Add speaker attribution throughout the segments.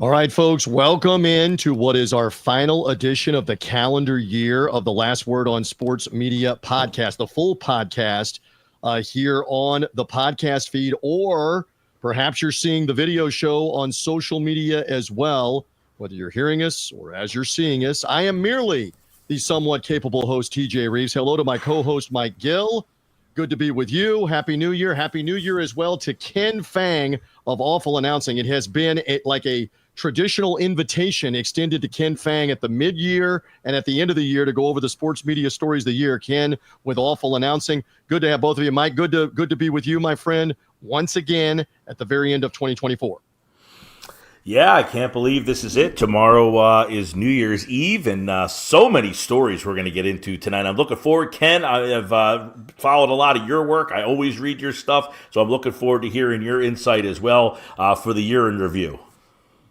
Speaker 1: All right, folks, welcome in to what is our final edition of the calendar year of the Last Word on Sports Media podcast, the full podcast here on the podcast feed, or perhaps you're seeing the video show on social media as well, whether you're hearing us or as you're seeing us. I am merely the somewhat capable host, TJ Reeves. Hello to my co-host, Mike Gill. Good to be with you. Happy New Year. Happy New Year as well to Ken Fang of Awful Announcing. It has been like a traditional invitation extended to Ken Fang at the mid-year and at the end of the year to go over the sports media stories of the year. Ken with Awful Announcing. Good to have both of you. Mike, good to be with you, my friend, once again at the very end of 2024.
Speaker 2: Yeah, I can't believe this is it. Tomorrow is New Year's Eve, and so many stories we're going to get into tonight. I'm looking forward. Ken, I have followed a lot of your work. I always read your stuff, so I'm looking forward to hearing your insight as well for the year in review.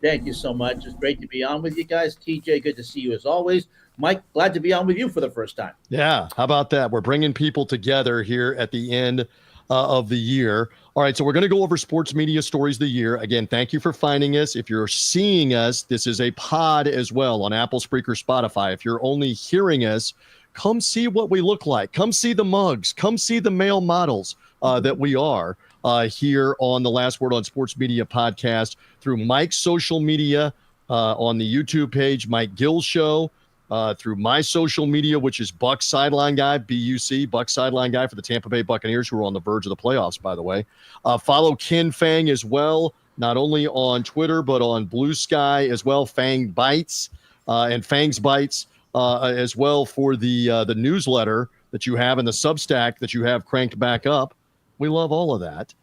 Speaker 3: Thank you so much. It's great to be on with you guys. TJ, good to see you as always. Mike, glad to be on with you for the first time.
Speaker 1: Yeah, how about that? We're bringing people together here at the end of the year. All right, so we're going to go over sports media stories of the year. Again, thank you for finding us. If you're seeing us, this is a pod as well on Apple, Spreaker, Spotify. If you're only hearing us, come see what we look like. Come see the mugs. Come see the male models that we are here on the Last Word on Sports Media podcast through Mike's social media on the YouTube page, Mike Gill Show, through my social media, which is Buck Sideline Guy, BUC, Buck Sideline Guy for the Tampa Bay Buccaneers, who are on the verge of the playoffs, by the way. Follow Ken Fang as well, not only on Twitter, but on Blue Sky as well, Fang Bites and Fang's Bites as well for the newsletter that you have and the Substack that you have cranked back up. We love all of that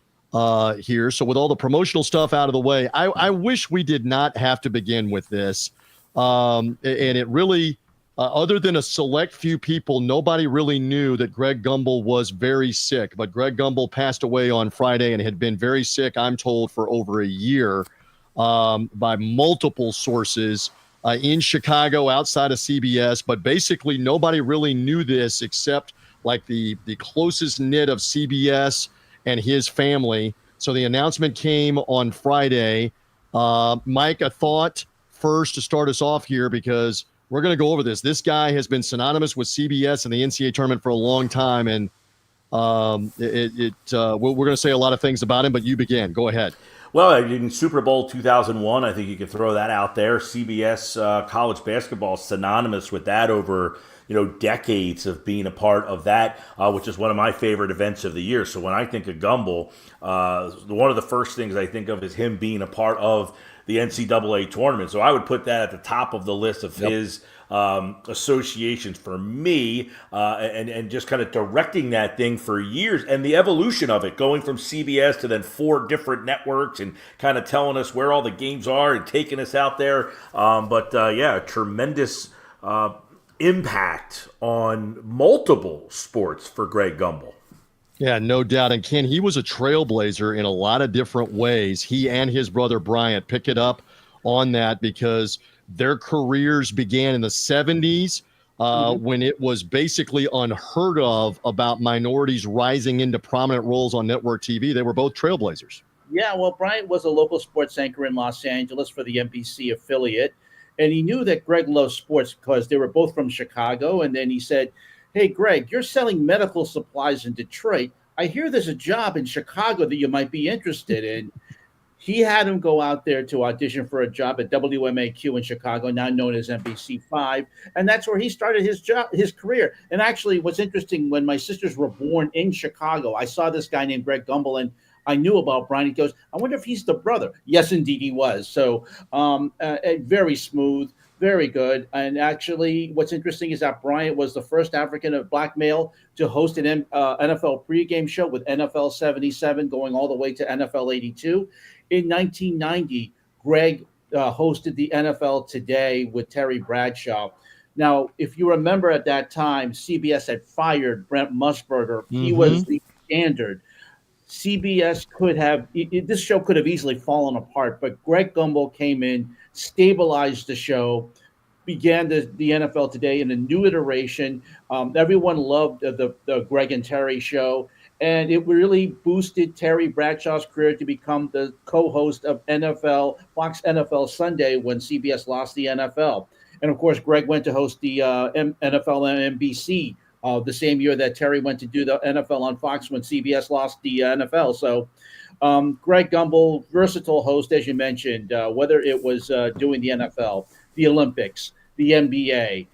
Speaker 1: here. So with all the promotional stuff out of the way, I wish we did not have to begin with this. And it really, other than a select few people, nobody really knew that Greg Gumbel was very sick. But Greg Gumbel passed away on Friday and had been very sick, I'm told, for over a year by multiple sources in Chicago outside of CBS. But basically, nobody really knew this except like the closest knit of CBS and his family. So the announcement came on Friday. Mike, a thought first to start us off here, because we're going to go over this. This guy has been synonymous with CBS and the NCAA tournament for a long time, and we're going to say a lot of things about him, but you begin. Go ahead.
Speaker 2: Well, in Super Bowl 2001, I think you could throw that out there. CBS college basketball is synonymous with that over decades of being a part of that, which is one of my favorite events of the year. So when I think of Gumbel, one of the first things I think of is him being a part of the NCAA tournament. So I would put that at the top of the list of his associations for me, and just kind of directing that thing for years, and the evolution of it, going from CBS to then 4 different networks and kind of telling us where all the games are and taking us out there. A tremendous impact on multiple sports for Greg Gumbel.
Speaker 1: Yeah, no doubt. And Ken, he was a trailblazer in a lot of different ways. He and his brother Bryant pick it up on that because their careers began in the 70s when it was basically unheard of about minorities rising into prominent roles on network TV. They were both trailblazers.
Speaker 3: Yeah, well, Bryant was a local sports anchor in Los Angeles for the NBC affiliate. And he knew that Greg loved sports because they were both from Chicago. And then he said, "Hey, Greg, you're selling medical supplies in Detroit. I hear there's a job in Chicago that you might be interested in." He had him go out there to audition for a job at WMAQ in Chicago, now known as NBC5. And that's where he started his career. And actually, what's interesting, when my sisters were born in Chicago, I saw this guy named Greg Gumbel, and I knew about Brian. He goes, "I wonder if he's the brother." Yes, indeed, he was. So very smooth, very good. And actually, what's interesting is that Bryant was the first African black male to host an NFL pregame show with NFL 77 going all the way to NFL 82. In 1990, Greg hosted the NFL Today with Terry Bradshaw. Now, if you remember at that time, CBS had fired Brent Musburger. He was the standard. CBS this show could have easily fallen apart, but Greg Gumbel came in, stabilized the show, began the NFL Today in a new iteration. Everyone loved the Greg and Terry show. And it really boosted Terry Bradshaw's career to become the co-host of Fox NFL Sunday when CBS lost the NFL. And of course, Greg went to host the NFL on NBC the same year that Terry went to do the NFL on Fox when CBS lost the NFL. So Greg Gumbel, versatile host, as you mentioned, whether it was doing the NFL, the Olympics, the NBA.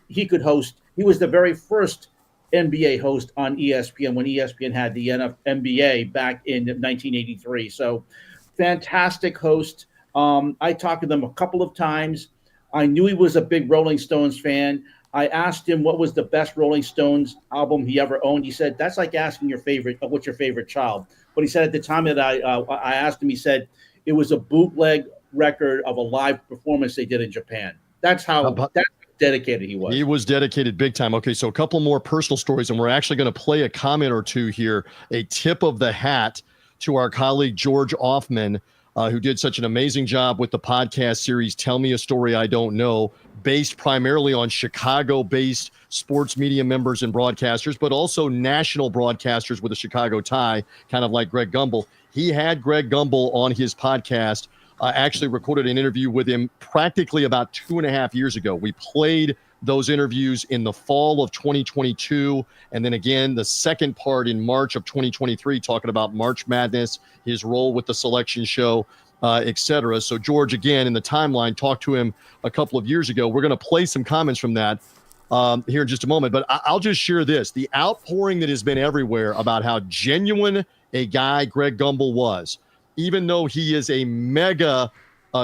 Speaker 3: He could host. He was the very first NBA host on ESPN when ESPN had the NBA back in 1983. So fantastic host. I talked to them a couple of times. I knew he was a big Rolling Stones fan. I asked him what was the best Rolling Stones album he ever owned. He said, that's like asking what's your favorite child. But he said at the time that I asked him, he said it was a bootleg record of a live performance they did in Japan. That's how dedicated he was.
Speaker 1: He was dedicated big time. Okay, so a couple more personal stories, and we're actually going to play a comment or two here. A tip of the hat to our colleague George Offman, who did such an amazing job with the podcast series Tell Me a Story I Don't Know, based primarily on Chicago-based sports media members and broadcasters, but also national broadcasters with a Chicago tie, kind of like Greg Gumbel. He had Greg Gumbel on his podcast. Actually recorded an interview with him practically about 2.5 years ago. We played those interviews in the fall of 2022, and then again the second part in March of 2023, talking about March Madness, his role with the selection show, etc. So George, again, in the timeline, talked to him a couple of years ago. We're going to play some comments from that here in just a moment, but I'll just share this. The outpouring that has been everywhere about how genuine a guy Greg Gumbel was, even though he is a mega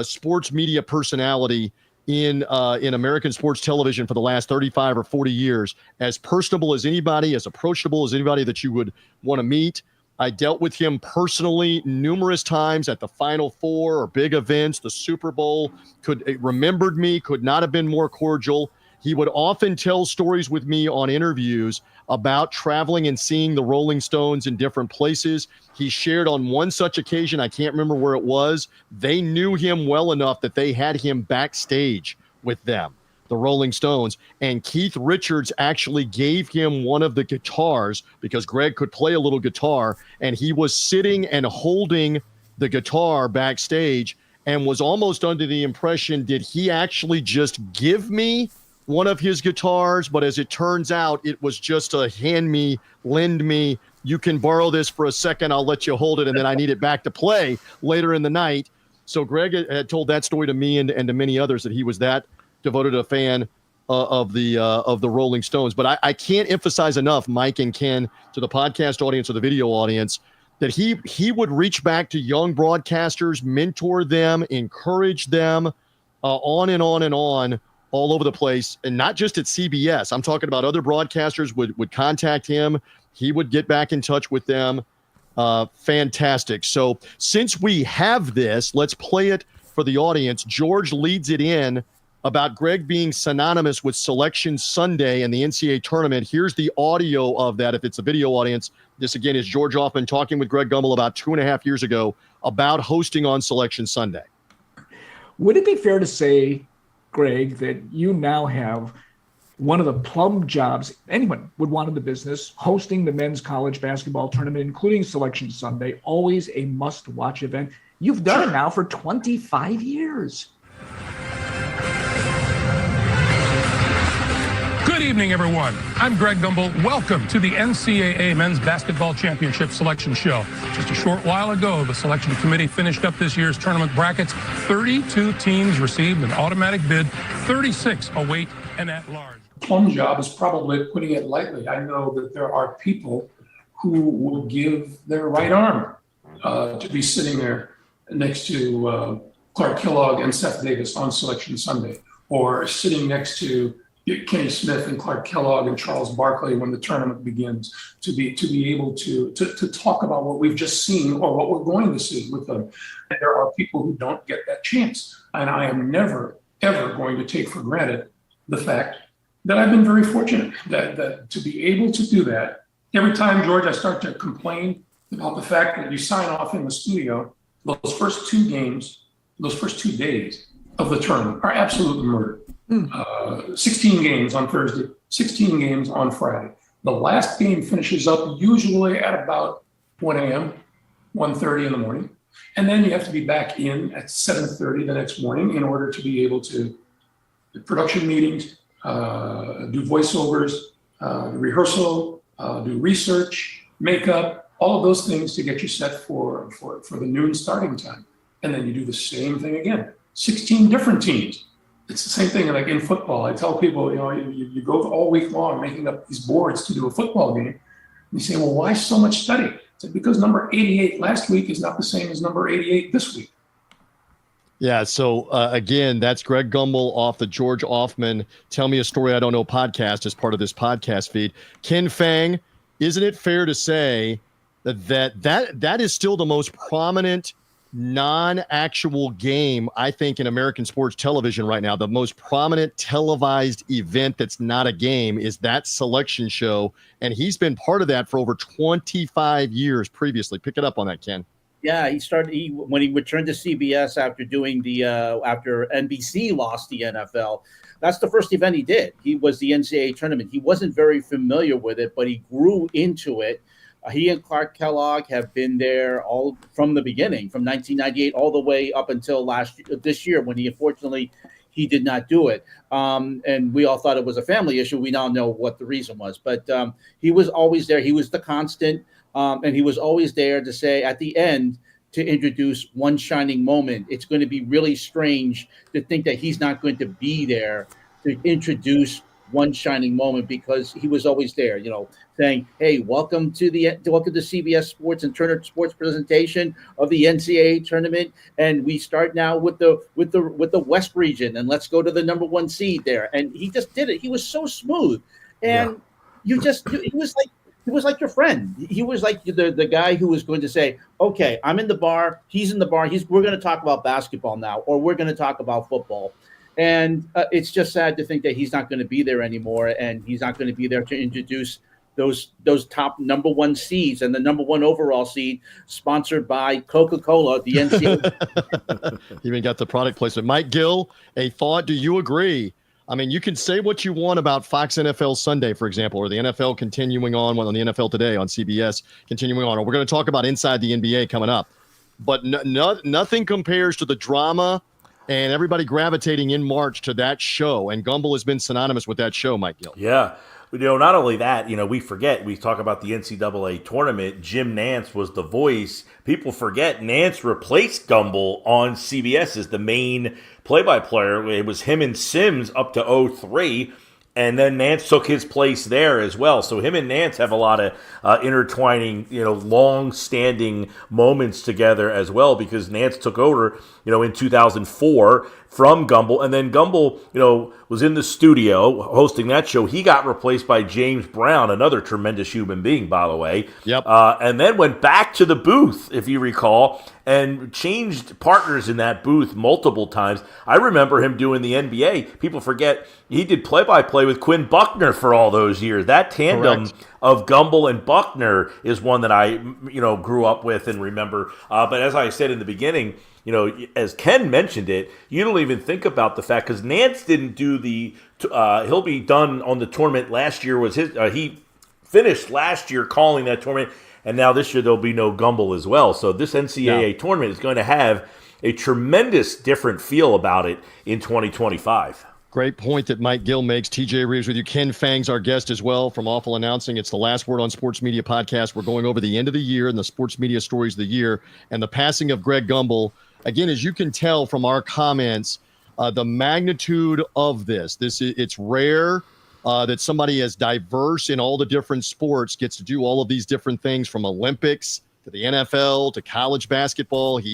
Speaker 1: sports media personality in American sports television for the last 35 or 40 years, as personable as anybody, as approachable as anybody that you would want to meet. I dealt with him personally numerous times at the Final Four or big events, the Super Bowl, remembered me, could not have been more cordial. He would often tell stories with me on interviews about traveling and seeing the Rolling Stones in different places. He shared on one such occasion, I can't remember where it was, they knew him well enough that they had him backstage with them, the Rolling Stones, and Keith Richards actually gave him one of the guitars because Greg could play a little guitar, and he was sitting and holding the guitar backstage and was almost under the impression, did he actually just give me one of his guitars? But as it turns out, it was just a lend me, you can borrow this for a second, I'll let you hold it, and then I need it back to play later in the night. So Greg had told that story to me and to many others, that he was that devoted a fan of the Rolling Stones. But I can't emphasize enough, Mike and Ken, to the podcast audience or the video audience, that he would reach back to young broadcasters, mentor them, encourage them, on and on and on, all over the place, and not just at CBS. I'm talking about other broadcasters would contact him. He would get back in touch with them. Fantastic. So since we have this, let's play it for the audience. George leads it in about Greg being synonymous with Selection Sunday and the NCAA tournament. Here's the audio of that if it's a video audience. This, again, is George Offman talking with Greg Gumbel about 2.5 years ago about hosting on Selection Sunday.
Speaker 4: Would it be fair to say, Greg, that you now have one of the plum jobs anyone would want in the business, hosting the men's college basketball tournament, including Selection Sunday, always a must-watch event? You've done it now for 25 years.
Speaker 5: Good evening, everyone. I'm Greg Gumbel. Welcome to the NCAA Men's Basketball Championship Selection Show. Just a short while ago, the selection committee finished up this year's tournament brackets. 32 teams received an automatic bid, 36 await an at-large.
Speaker 6: Plum job is probably putting it lightly. I know that there are people who will give their right arm to be sitting there next to Clark Kellogg and Seth Davis on Selection Sunday, or sitting next to Kenny Smith and Clark Kellogg and Charles Barkley when the tournament begins, to be able to talk about what we've just seen or what we're going to see with them. And there are people who don't get that chance. And I am never, ever going to take for granted the fact that I've been very fortunate that to be able to do that. Every time, George, I start to complain about the fact that you sign off in the studio, those first 2 games, those first 2 days of the tournament are absolute murder. 16 games on Thursday, 16 games on Friday. The last game finishes up usually at about 1 a.m., 1:30 in the morning. And then you have to be back in at 7:30 the next morning in order to be able to do production meetings, do voiceovers, rehearsal, do research, makeup, all of those things to get you set for the noon starting time. And then you do the same thing again. 16 different teams. It's the same thing like in football. I tell people, you go all week long making up these boards to do a football game. And you say, well, why so much study? It's like, because number 88 last week is not the same as number 88 this week.
Speaker 1: Yeah, so again, that's Greg Gumbel off the George Offman Tell Me a Story I Don't Know podcast as part of this podcast feed. Ken Fang, isn't it fair to say that is still the most prominent non-actual game, I think, in American sports television right now? The most prominent televised event that's not a game is that selection show, and he's been part of that for over 25 years previously. Pick it up on that, Ken.
Speaker 3: Yeah, when he returned to CBS after doing after NBC lost the NFL. That's the first event he did. He was the NCAA tournament. He wasn't very familiar with it, but he grew into it. He and Clark Kellogg have been there all from the beginning, from 1998 all the way up until this year, when unfortunately he did not do it. And we all thought it was a family issue. We now know what the reason was, but he was always there. He was the constant. And he was always there to say at the end to introduce one shining moment. It's going to be really strange to think that he's not going to be there to introduce one shining moment, because he was always there, saying, "Hey, welcome to CBS Sports and Turner Sports presentation of the NCAA tournament, and we start now with the West region, and let's go to the number 1 seed there." And he just did it. He was so smooth, and he was like your friend. He was like the guy who was going to say, okay, I'm in the bar, he's in the bar, we're going to talk about basketball now, or we're going to talk about football. And it's just sad to think that he's not going to be there anymore, and he's not going to be there to introduce those top number 1 seeds and the number 1 overall seed, sponsored by Coca-Cola, the NCAA.
Speaker 1: Even got the product placement. Mike Gill, a thought, do you agree? I mean, you can say what you want about Fox NFL Sunday, for example, or the NFL continuing on the NFL Today on CBS continuing on, or we're going to talk about Inside the NBA coming up. But nothing compares to the drama and everybody gravitating in March to that show. And Gumbel has been synonymous with that show, Mike Gill.
Speaker 2: Yeah. Not only that, we talk about the NCAA tournament. Jim Nantz was the voice. People forget Nantz replaced Gumbel on CBS as the main play-by-player. It was him and Sims up to 03, and then Nantz took his place there as well. So him and Nantz have a lot of intertwining, long-standing moments together as well, because Nantz took over, in 2004 from Gumbel, and then Gumbel, was in the studio hosting that show. He got replaced by James Brown, another tremendous human being, by the way.
Speaker 1: Yep.
Speaker 2: And then went back to the booth, if you recall, and changed partners in that booth multiple times. I remember him doing the NBA. People forget he did play-by-play with Quinn Buckner for all those years. That tandem of Gumbel and Buckner is one that I, grew up with and remember. But as I said in the beginning, as Ken mentioned it, you don't even think about the fact, because Nantz didn't do he'll be done on the tournament. Last year was he finished last year calling that tournament, and now this year there'll be no Gumbel as well. So this NCAA tournament is going to have a tremendous different feel about it in 2025.
Speaker 1: Great point that Mike Gill makes. TJ Reeves with you. Ken Fang's our guest as well from Awful Announcing. It's the Last Word on Sports Media podcast. We're going over the end of the year and the sports media stories of the year, and the passing of Greg Gumbel. Again, as you can tell from our comments, the magnitude of it's rare that somebody as diverse in all the different sports gets to do all of these different things, from Olympics to the NFL to college basketball. He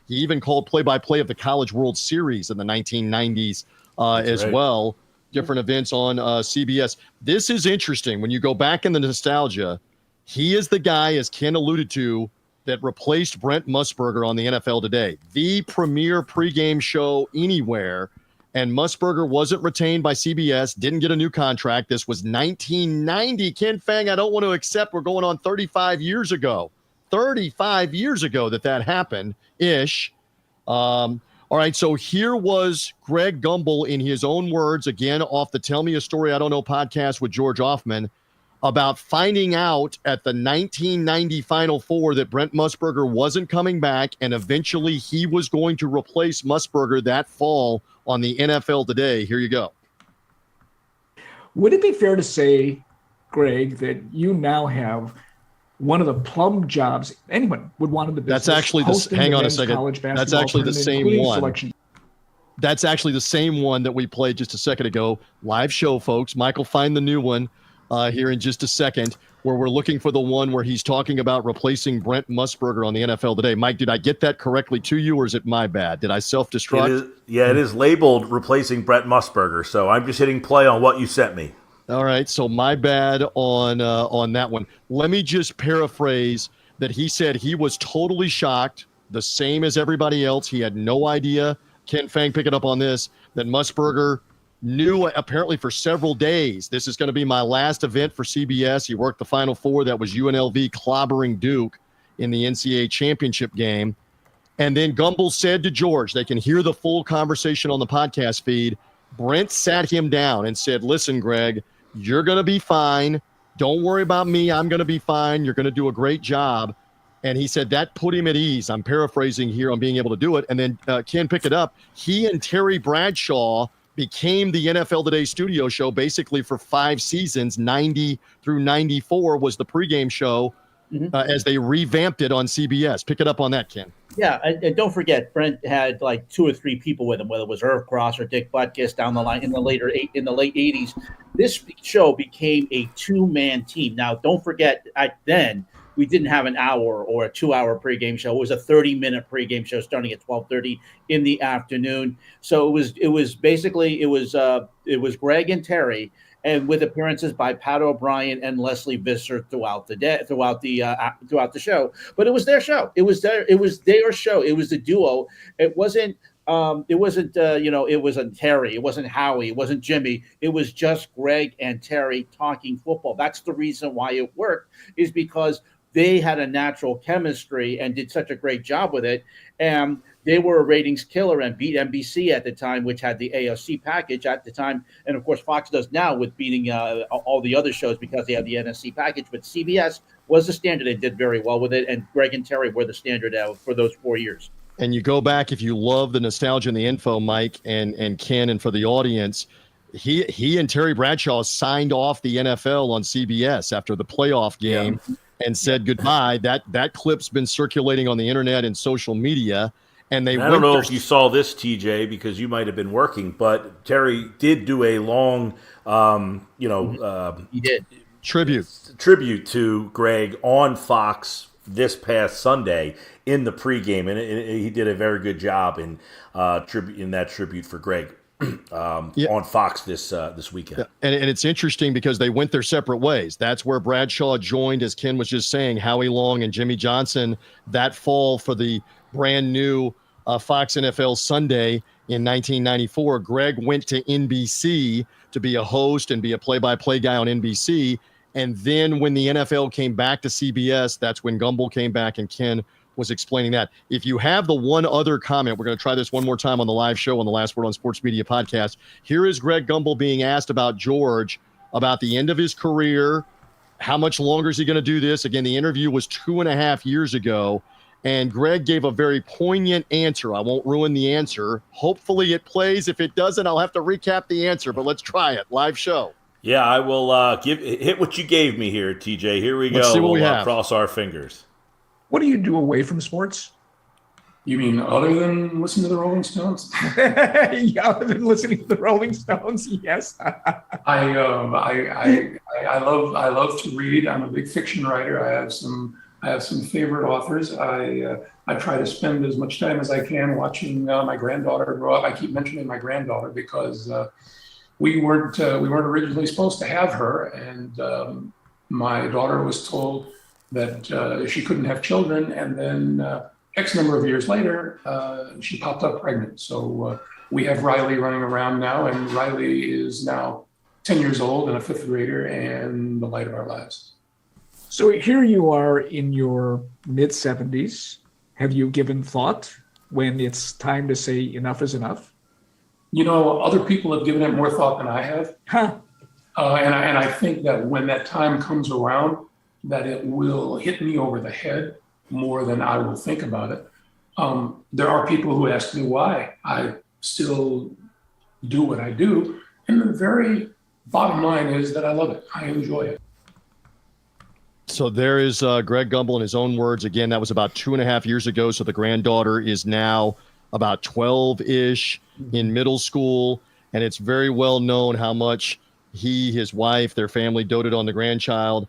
Speaker 1: even called play-by-play of the College World Series in the 1990s as well. Different events on CBS. This is interesting. When you go back in the nostalgia, he is the guy, as Ken alluded to, that replaced Brent Musburger on the NFL Today, the premier pregame show anywhere. And Musburger wasn't retained by CBS, didn't get a new contract. This was 1990. Ken Fang, I don't want to accept we're going on 35 years ago. 35 years ago that happened-ish. All right, so here was Greg Gumbel in his own words, again, off the Tell Me a Story I Don't Know podcast with George Offman. about finding out at the 1990 Final Four that Brent Musburger wasn't coming back, and eventually he was going to replace Musburger that fall on the NFL Today. Here you go.
Speaker 4: Would it be fair to say, Greg, that you now have one of the plum jobs anyone would want in the business?
Speaker 1: That's actually hang on a second. That's actually the same one.
Speaker 4: Selection.
Speaker 1: That's actually the same one that we played just a second ago. Live show, folks. Michael, find the new one here in just a second, where we're looking for the one where he's talking about replacing Brent Musburger on the NFL Today. Mike, did I get that correctly to you, or is it my bad? Did I self-destruct?
Speaker 2: It is labeled replacing Brent Musburger, so I'm just hitting play on what you sent me.
Speaker 1: All right, so my bad on that one. Let me just paraphrase that he said he was totally shocked, the same as everybody else. He had no idea. Ken Fang picking up on this, that Musburger knew apparently for several days, this is going to be my last event for CBS. He worked the Final Four. That was UNLV clobbering Duke in the NCAA championship game. And then Gumbel said to George, they can hear the full conversation on the podcast feed, Brent sat him down and said, listen, Greg, you're going to be fine. Don't worry about me. I'm going to be fine. You're going to do a great job. And he said that put him at ease. I'm paraphrasing here on being able to do it. And then Ken, pick it up. He and Terry Bradshaw became the NFL Today studio show basically for 5 seasons. 90 through 94 was the pregame show as they revamped it on CBS. Pick it up on that, Ken.
Speaker 3: Yeah, and don't forget, Brent had like 2 or 3 people with him, whether it was Irv Cross or Dick Butkus down the line in the late 80s. This show became a 2-man team. Now, don't forget, then we didn't have an hour or a 2-hour pregame show. It was a 30-minute pregame show starting at 12:30 in the afternoon. So it was Greg and Terry, and with appearances by Pat O'Brien and Leslie Visser throughout the show. But it was their show. It was their show. It was the duo. It wasn't Terry. It wasn't Howie. It wasn't Jimmy. It was just Greg and Terry talking football. That's the reason why it worked, is because they had a natural chemistry and did such a great job with it. And they were a ratings killer and beat NBC at the time, which had the AFC package at the time. And, of course, Fox does now with beating all the other shows because they have the NFC package. But CBS was the standard. They did very well with it. And Greg and Terry were the standard for those 4 years.
Speaker 1: And you go back, if you love the nostalgia and the info, Mike and Ken, and for the audience, he and Terry Bradshaw signed off the NFL on CBS after the playoff game and said goodbye. That clip's been circulating on the internet and social media. And I
Speaker 2: don't know if you saw this, TJ, because you might have been working, but Terry did do a long,
Speaker 3: he did
Speaker 1: tribute
Speaker 2: to Greg on Fox this past Sunday in the pregame, and he did a very good job in that tribute for Greg on Fox this weekend.
Speaker 1: Yeah. And it's interesting because they went their separate ways. That's where Bradshaw joined, as Ken was just saying, Howie Long and Jimmy Johnson that fall for the brand new Fox NFL Sunday in 1994. Greg went to NBC to be a host and be a play-by-play guy on NBC. And then when the NFL came back to CBS, that's when Gumbel came back, and Ken was explaining that. If you have the one other comment, we're going to try this one more time on the live show on the Last Word on Sports Media podcast. Here is Greg Gumbel being asked about George, about the end of his career. How much longer is he going to do this? Again, the interview was 2.5 years ago, and Greg gave a very poignant answer. I won't ruin the answer. Hopefully it plays. If it doesn't, I'll have to recap the answer, but let's try it. Live show.
Speaker 2: Yeah, I will hit what you gave me here, TJ. Here we go.
Speaker 1: Let's see what we have.
Speaker 2: Cross our fingers.
Speaker 4: What do you do away from sports?
Speaker 6: You mean other than listen to the Rolling Stones?
Speaker 4: Yeah, other than listening to the Rolling Stones, yes.
Speaker 6: I love to read. I'm a big fiction writer. I have some favorite authors. I try to spend as much time as I can watching my granddaughter grow up. I keep mentioning my granddaughter because we weren't originally supposed to have her, and my daughter was told that she couldn't have children, and then X number of years later, she popped up pregnant. So we have Riley running around now, and Riley is now 10 years old and a 5th grader and the light of our lives.
Speaker 4: So here you are in your mid-70s. Have you given thought when it's time to say enough is enough?
Speaker 6: You know, other people have given it more thought than I have.
Speaker 4: Huh.
Speaker 6: And I think that when that time comes around, that it will hit me over the head more than I will think about it. There are people who ask me why I still do what I do. And the very bottom line is that I love it. I enjoy it.
Speaker 1: So there is Greg Gumbel in his own words. Again, that was about 2.5 years ago. So the granddaughter is now about 12-ish in middle school. And it's very well known how much he, his wife, their family doted on the grandchild.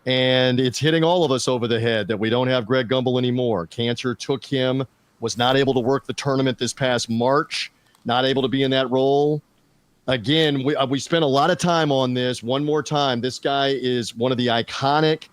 Speaker 1: And it's hitting all of us over the head that we don't have Greg Gumbel anymore. Cancer took him, was not able to work the tournament this past March, not able to be in that role. Again, we spent a lot of time on this. One more time, this guy is one of the iconic,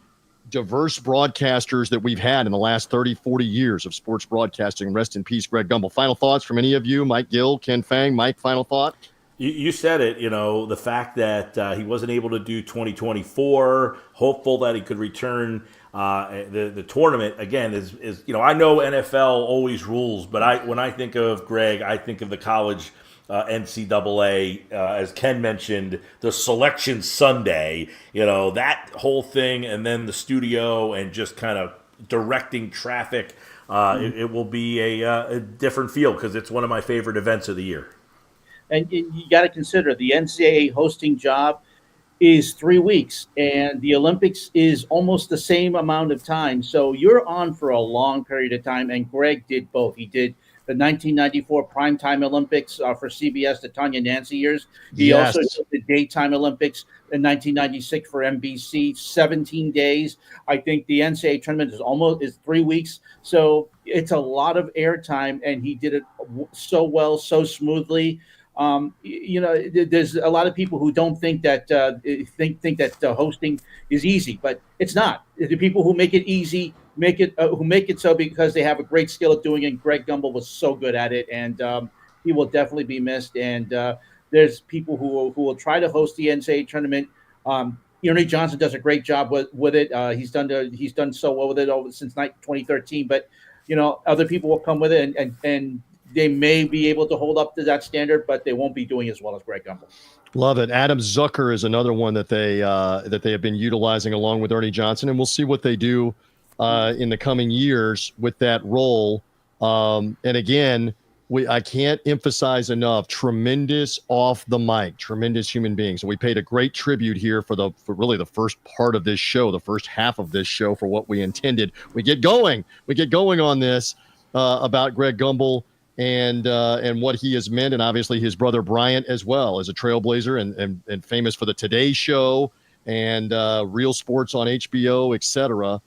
Speaker 1: diverse broadcasters that we've had in the last 30, 40 years of sports broadcasting. Rest in peace, Greg Gumbel. Final thoughts from any of you? Mike Gill, Ken Fang. Mike, final thought?
Speaker 2: You said it, the fact that he wasn't able to do 2024, hopeful that he could return the tournament again is I know NFL always rules, but when I think of Greg, I think of the college NCAA, as Ken mentioned, the Selection Sunday, that whole thing, and then the studio and just kind of directing traffic. It will be a different feel because it's one of my favorite events of the year.
Speaker 3: And you got to consider the NCAA hosting job is 3 weeks, and the Olympics is almost the same amount of time. So you're on for a long period of time. And Greg did both. He did the 1994 primetime Olympics for CBS, the Tanya Nancy years. He also did the daytime Olympics in 1996 for NBC, 17 days. I think the NCAA tournament is 3 weeks. So it's a lot of airtime, and he did it so well, so smoothly. There's a lot of people who don't think that think that hosting is easy, but it's not. The people who make it easy make it so because they have a great skill at doing it. Greg Gumbel was so good at it, and he will definitely be missed. And there's people who will try to host the NCAA tournament. Ernie Johnson does a great job with it. He's done so well with it since 2013. But other people will come with it, and they may be able to hold up to that standard, but they won't be doing as well as Greg Gumbel.
Speaker 1: Love it. Adam Zucker is another one that they have been utilizing along with Ernie Johnson, and we'll see what they do in the coming years with that role. And again, I can't emphasize enough, tremendous off the mic, tremendous human beings. And we paid a great tribute here for really the first part of this show, the first half of this show for what we intended. We get going on this about Greg Gumbel and what he has meant, and obviously his brother Bryant as well as a trailblazer and famous for the Today Show and Real Sports on HBO, etc.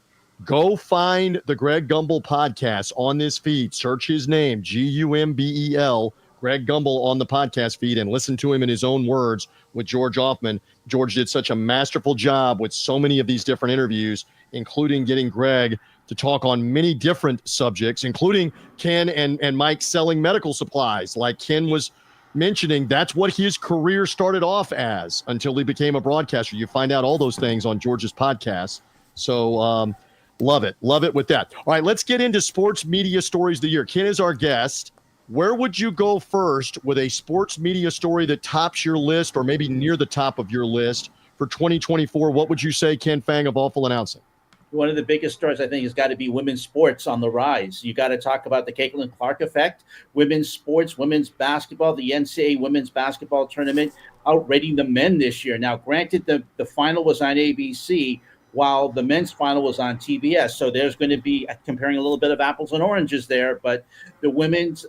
Speaker 1: Go find the Greg Gumbel podcast on this feed. Search his name, Gumbel, Greg Gumbel on the podcast feed, and listen to him in his own words with George Hoffman. George did such a masterful job with so many of these different interviews, including getting Greg to talk on many different subjects, including Ken and Mike selling medical supplies. Like Ken was mentioning, that's what his career started off as until he became a broadcaster. You find out all those things on George's podcast. So love it with that. All right, let's get into sports media stories of the year. Ken is our guest. Where would you go first with a sports media story that tops your list or maybe near the top of your list for 2024? What would you say, Ken Fang of Awful Announcing?
Speaker 3: One of the biggest stories, I think, has got to be women's sports on the rise. You got to talk about the Caitlin Clark effect, women's sports, women's basketball, the NCAA women's basketball tournament outrating the men this year. Now, granted, the final was on ABC, while the men's final was on TBS. So there's going to be comparing a little bit of apples and oranges there. But the women's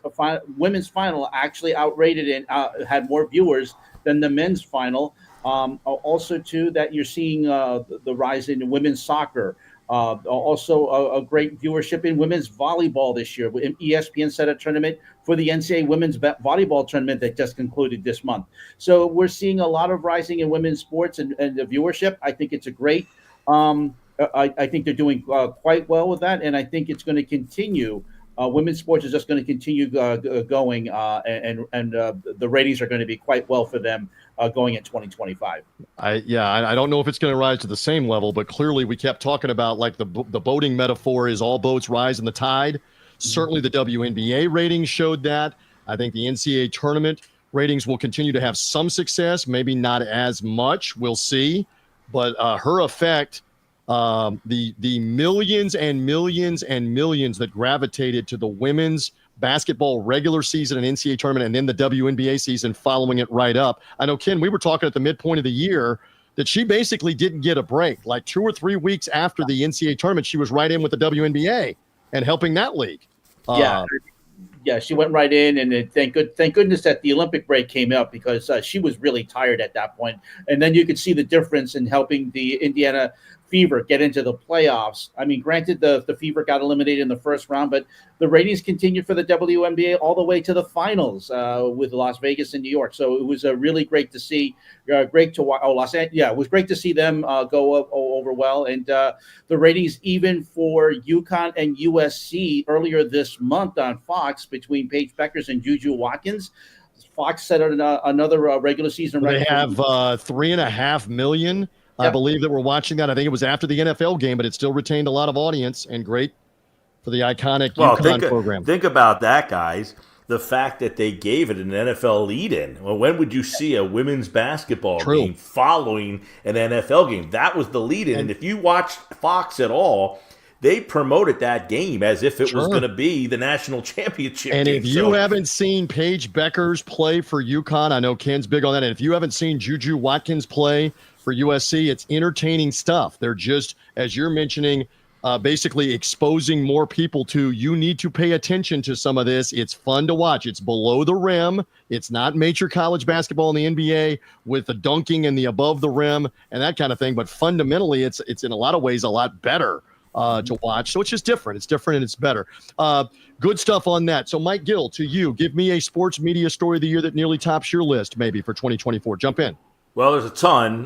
Speaker 3: final actually outrated and had more viewers than the men's final. Also, too, that you're seeing the rise in women's soccer. Also, a great viewership in women's volleyball this year. ESPN set a tournament for the NCAA women's volleyball tournament that just concluded this month. So we're seeing a lot of rising in women's sports and the viewership. I think it's a great. I think they're doing quite well with that, and I think it's going to continue. Women's sports is just going to continue going, and the ratings are going to be quite well for them going in 2025. I
Speaker 1: don't know if it's going to rise to the same level, but clearly we kept talking about like the boating metaphor is all boats rise in the tide. Certainly the WNBA ratings showed that. I think the NCAA tournament ratings will continue to have some success, maybe not as much. We'll see. But her effect, the millions and millions and millions that gravitated to the women's basketball regular season and NCAA tournament and then the WNBA season following it right up. I know, Ken, we were talking at the midpoint of the year that she basically didn't get a break. Like 2 or 3 weeks after the NCAA tournament, she was right in with the WNBA and helping that league.
Speaker 3: Yeah, she went right in, and thank goodness that the Olympic break came up, because she was really tired at that point. And then you could see the difference in helping the Indiana Fever get into the playoffs. I mean, granted, the Fever got eliminated in the first round, but the ratings continued for the WNBA all the way to the finals with Las Vegas and New York. So it was really great to see. Great to watch. It was great to see them go over well, and the ratings even for UConn and USC earlier this month on Fox between Paige Beckers and Juju Watkins. Fox set another regular season record.
Speaker 1: They have 3.5 million. I believe that we're watching that. I think it was after the NFL game, but it still retained a lot of audience, and great for the iconic UConn program.
Speaker 2: Think about that, guys. The fact that they gave it an NFL lead-in. Well, when would you see a women's basketball game following an NFL game? That was the lead-in. And if you watched Fox at all, they promoted that game as if it was going to be the national championship
Speaker 1: and
Speaker 2: game.
Speaker 1: If you haven't seen Paige Beckers play for UConn, I know Ken's big on that. And if you haven't seen Juju Watkins play for USC, it's entertaining stuff. They're just, as you're mentioning, basically exposing more people to, you need to pay attention to some of this. It's fun to watch. It's below the rim. It's not major college basketball in the NBA with the dunking and the above the rim and that kind of thing. But fundamentally, it's in a lot of ways a lot better to watch. So it's just different. It's different and it's better. Good stuff on that. So Mike Gill, to you, give me a sports media story of the year that nearly tops your list maybe for 2024. Jump in.
Speaker 2: Well, there's a ton.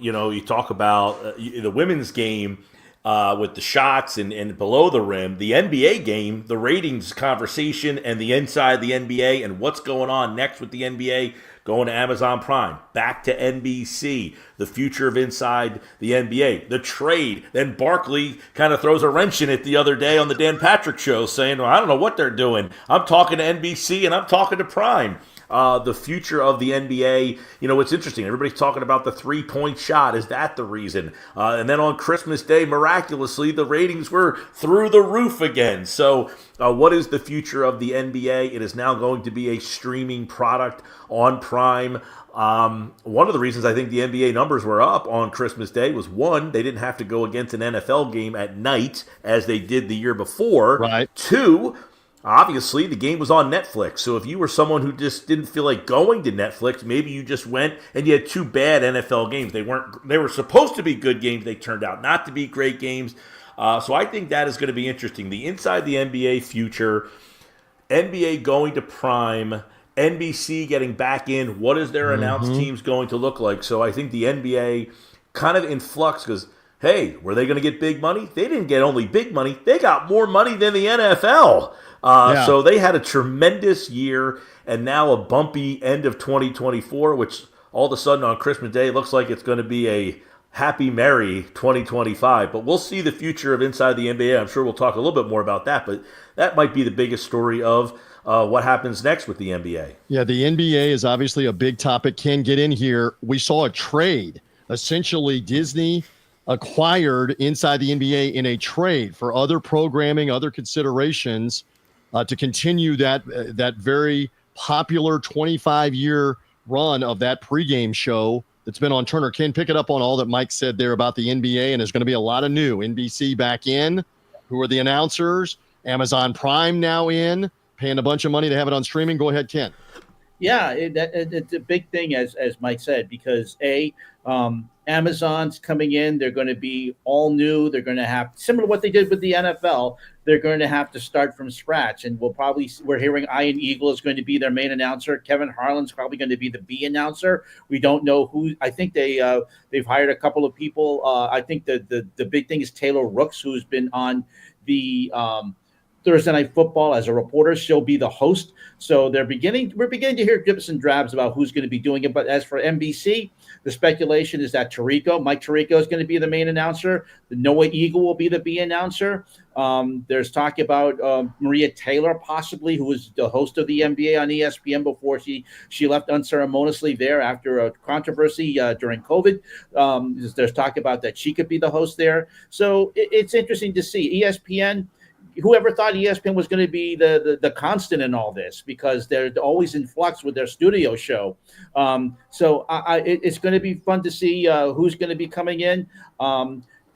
Speaker 2: You talk about the women's game with the shots and below the rim. The NBA game, the ratings conversation and the inside the NBA and what's going on next with the NBA, going to Amazon Prime, back to NBC, the future of inside the NBA, the trade. Then Barkley kind of throws a wrench in it the other day on the Dan Patrick show saying, well, I don't know what they're doing. I'm talking to NBC and I'm talking to Prime. The future of the NBA, it's interesting. Everybody's talking about the three-point shot. Is that the reason? And then on Christmas Day, miraculously, the ratings were through the roof again. So what is the future of the NBA? It is now going to be a streaming product on Prime. One of the reasons I think the NBA numbers were up on Christmas Day was, one, they didn't have to go against an NFL game at night as they did the year before.
Speaker 1: Right.
Speaker 2: Two, obviously, the game was on Netflix, so if you were someone who just didn't feel like going to Netflix, maybe you just went and you had 2 bad NFL games. They were supposed to be good games. They turned out not to be great games. So I think that is going to be interesting. The inside the NBA future, NBA going to Prime, NBC getting back in. What is their announced teams going to look like? So I think the NBA kind of in flux because, hey, were they going to get big money? They didn't get only big money. They got more money than the NFL. So they had a tremendous year and now a bumpy end of 2024, which all of a sudden on Christmas Day looks like it's going to be a happy, merry 2025. But we'll see the future of inside the NBA. I'm sure we'll talk a little bit more about that, but that might be the biggest story of what happens next with the NBA.
Speaker 1: Yeah, the NBA is obviously a big topic. Ken, get in here. We saw a trade. Essentially, Disney acquired inside the NBA in a trade for other programming, other considerations, to continue that very popular 25-year run of that pregame show that's been on Turner. Ken, pick it up on all that Mike said there about the NBA, and there's going to be a lot of new. NBC back in. Who are the announcers? Amazon Prime now in, paying a bunch of money to have it on streaming. Go ahead, Ken.
Speaker 3: Yeah, it's a big thing, as Mike said, because Amazon's coming in. They're going to be all new. They're going to have, similar to what they did with the NFL, they're going to have to start from scratch. And we're hearing Ian Eagle is going to be their main announcer. Kevin Harlan's probably going to be the B announcer. We don't know who. I think they've hired a couple of people. I think the big thing is Taylor Rooks, who's been on the Thursday Night Football as a reporter. She'll be the host. So we're beginning to hear drips and drabs about who's going to be doing it. But as for NBC, the speculation is that Mike Tirico is going to be the main announcer. Noah Eagle will be the B announcer. There's talk about Maria Taylor, possibly, who was the host of the NBA on ESPN before she left unceremoniously there after a controversy during COVID. There's talk about that she could be the host there. So it's interesting to see. ESPN, whoever thought ESPN was going to be the constant in all this, because they're always in flux with their studio show. So it's going to be fun to see who's going to be coming in.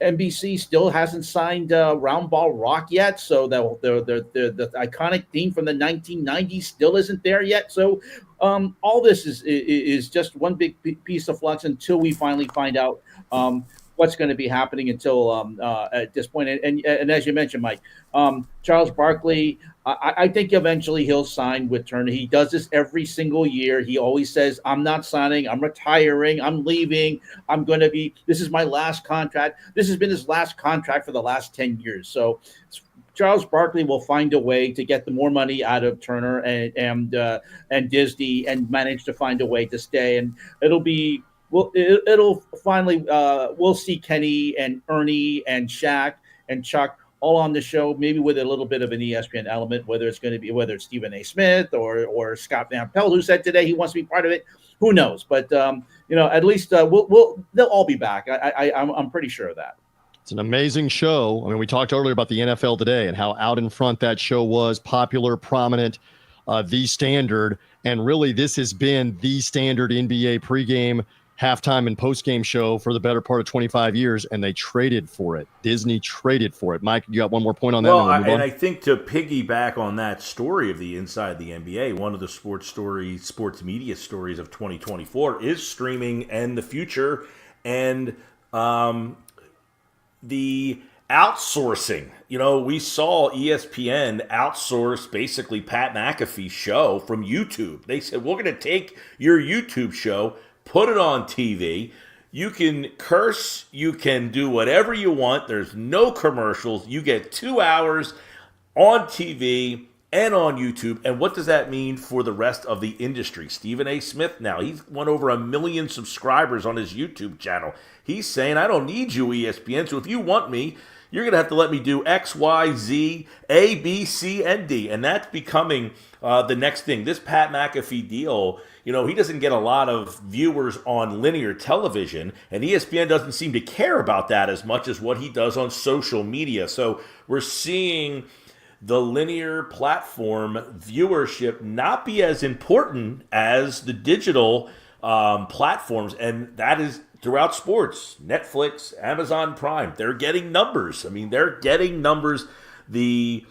Speaker 3: NBC still hasn't signed Round Ball Rock yet, so the iconic theme from the 1990s still isn't there yet. So all this is just one big piece of flux until we finally find out what's going to be happening until at this point. And as you mentioned, Mike, Charles Barkley, I think eventually he'll sign with Turner. He does this every single year. He always says, I'm not signing, I'm retiring, I'm leaving, this is my last contract. This has been his last contract for the last 10 years. So Charles Barkley will find a way to get the more money out of Turner and Disney and manage to find a way to stay. And it'll finally, we'll see Kenny and Ernie and Shaq and Chuck all on the show, maybe with a little bit of an ESPN element, whether it's Stephen A. Smith or Scott Van Pelt, who said today he wants to be part of it. Who knows? But at least they'll all be back. I'm pretty sure of that.
Speaker 1: It's an amazing show. I mean, we talked earlier about the NFL Today and how out in front that show was, popular, prominent, the standard. And really, this has been the standard NBA pregame, halftime, and postgame show for the better part of 25 years, and they traded for it. Disney traded for it. Mike, you got one more point on that?
Speaker 2: Well, and I think to piggyback on that story of the Inside the NBA, one of the sports media stories of 2024 is streaming and the future, and the outsourcing. We saw ESPN outsource basically Pat McAfee's show from YouTube. They said, we're going to take your YouTube show, put it on TV. You can curse. You can do whatever you want. There's no commercials. You get 2 hours on TV and on YouTube. And what does that mean for the rest of the industry? Stephen A. Smith now, he's won over 1 million subscribers on his YouTube channel. He's saying, I don't need you, ESPN. So if you want me, you're going to have to let me do X, Y, Z, A, B, C, and D. And that's becoming the next thing. This Pat McAfee deal, he doesn't get a lot of viewers on linear television, and ESPN doesn't seem to care about that as much as what he does on social media. So we're seeing the linear platform viewership not be as important as the digital platforms, and that is throughout sports. Netflix, Amazon Prime, they're getting numbers. I mean, they're getting numbers. The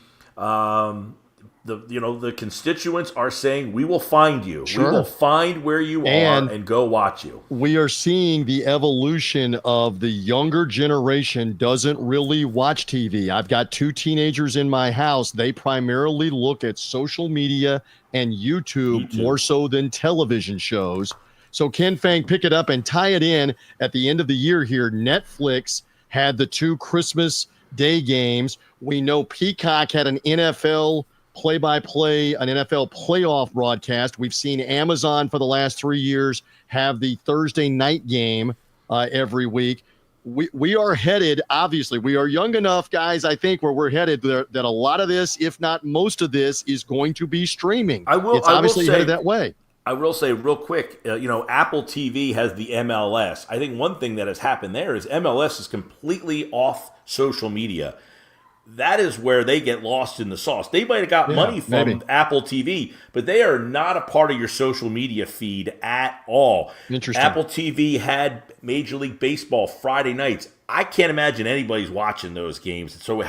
Speaker 2: constituents are saying, we will find you.
Speaker 1: Sure.
Speaker 2: We will find where you are and go watch you.
Speaker 1: We are seeing the evolution of the younger generation doesn't really watch TV. I've got 2 teenagers in my house. They primarily look at social media and YouTube more so than television shows. So Ken Fang, pick it up and tie it in at the end of the year here. Netflix had the 2 Christmas Day games. We know Peacock had an NFL play-by-play, an NFL playoff broadcast. We've seen Amazon for the last 3 years have the Thursday night game every week. We are headed, obviously, we are young enough, guys, I think, where we're headed that a lot of this, if not most of this, is going to be streaming. It's obviously headed that way.
Speaker 2: I will say real quick, Apple TV has the MLS. I think one thing that has happened there is MLS is completely off social media. That is where they get lost in the sauce. They might have got money from Apple TV, but they are not a part of your social media feed at all.
Speaker 1: Interesting.
Speaker 2: Apple TV had Major League Baseball Friday nights. I can't imagine anybody's watching those games. So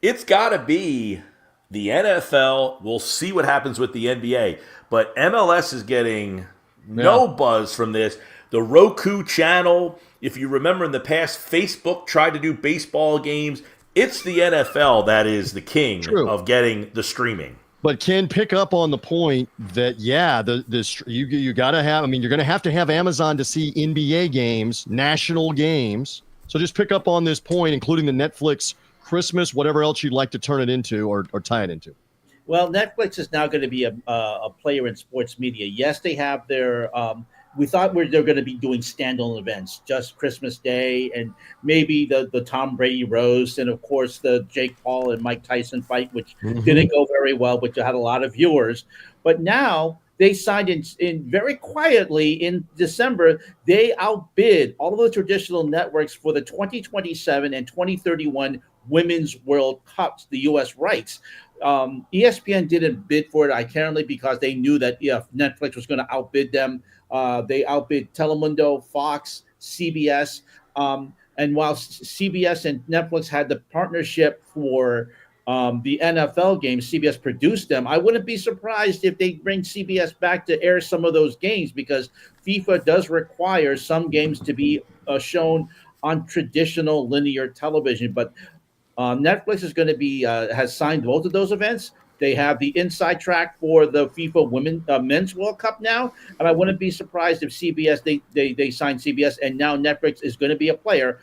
Speaker 2: it's got to be the NFL. We'll see what happens with the NBA. But MLS is getting no buzz from this. The Roku channel, if you remember in the past, Facebook tried to do baseball games. It's the NFL that is the king of getting the streaming.
Speaker 1: But Ken, pick up on the point that, you got to have, you're going to have Amazon to see NBA games, national games. So just pick up on this point, including the Netflix Christmas, whatever else you'd like to turn it into or tie it into.
Speaker 3: Well, Netflix is now going to be a player in sports media. Yes, they have their. We thought they're going to be doing standalone events, just Christmas Day, and maybe the Tom Brady roast, and of course the Jake Paul and Mike Tyson fight, which didn't go very well, but had a lot of viewers. But now they signed in very quietly in December. They outbid all of the traditional networks for the 2027 and 2031 Women's World Cups, the U.S. rights. ESPN didn't bid for it, apparently, because they knew that Netflix was going to outbid them. They outbid Telemundo, Fox, CBS. And while CBS and Netflix had the partnership for the NFL games, CBS produced them. I wouldn't be surprised if they bring CBS back to air some of those games, because FIFA does require some games to be shown on traditional linear television. But Netflix is going to be has signed both of those events. They have the inside track for the FIFA Men's World Cup now, and I wouldn't be surprised if CBS they sign CBS, and now Netflix is going to be a player.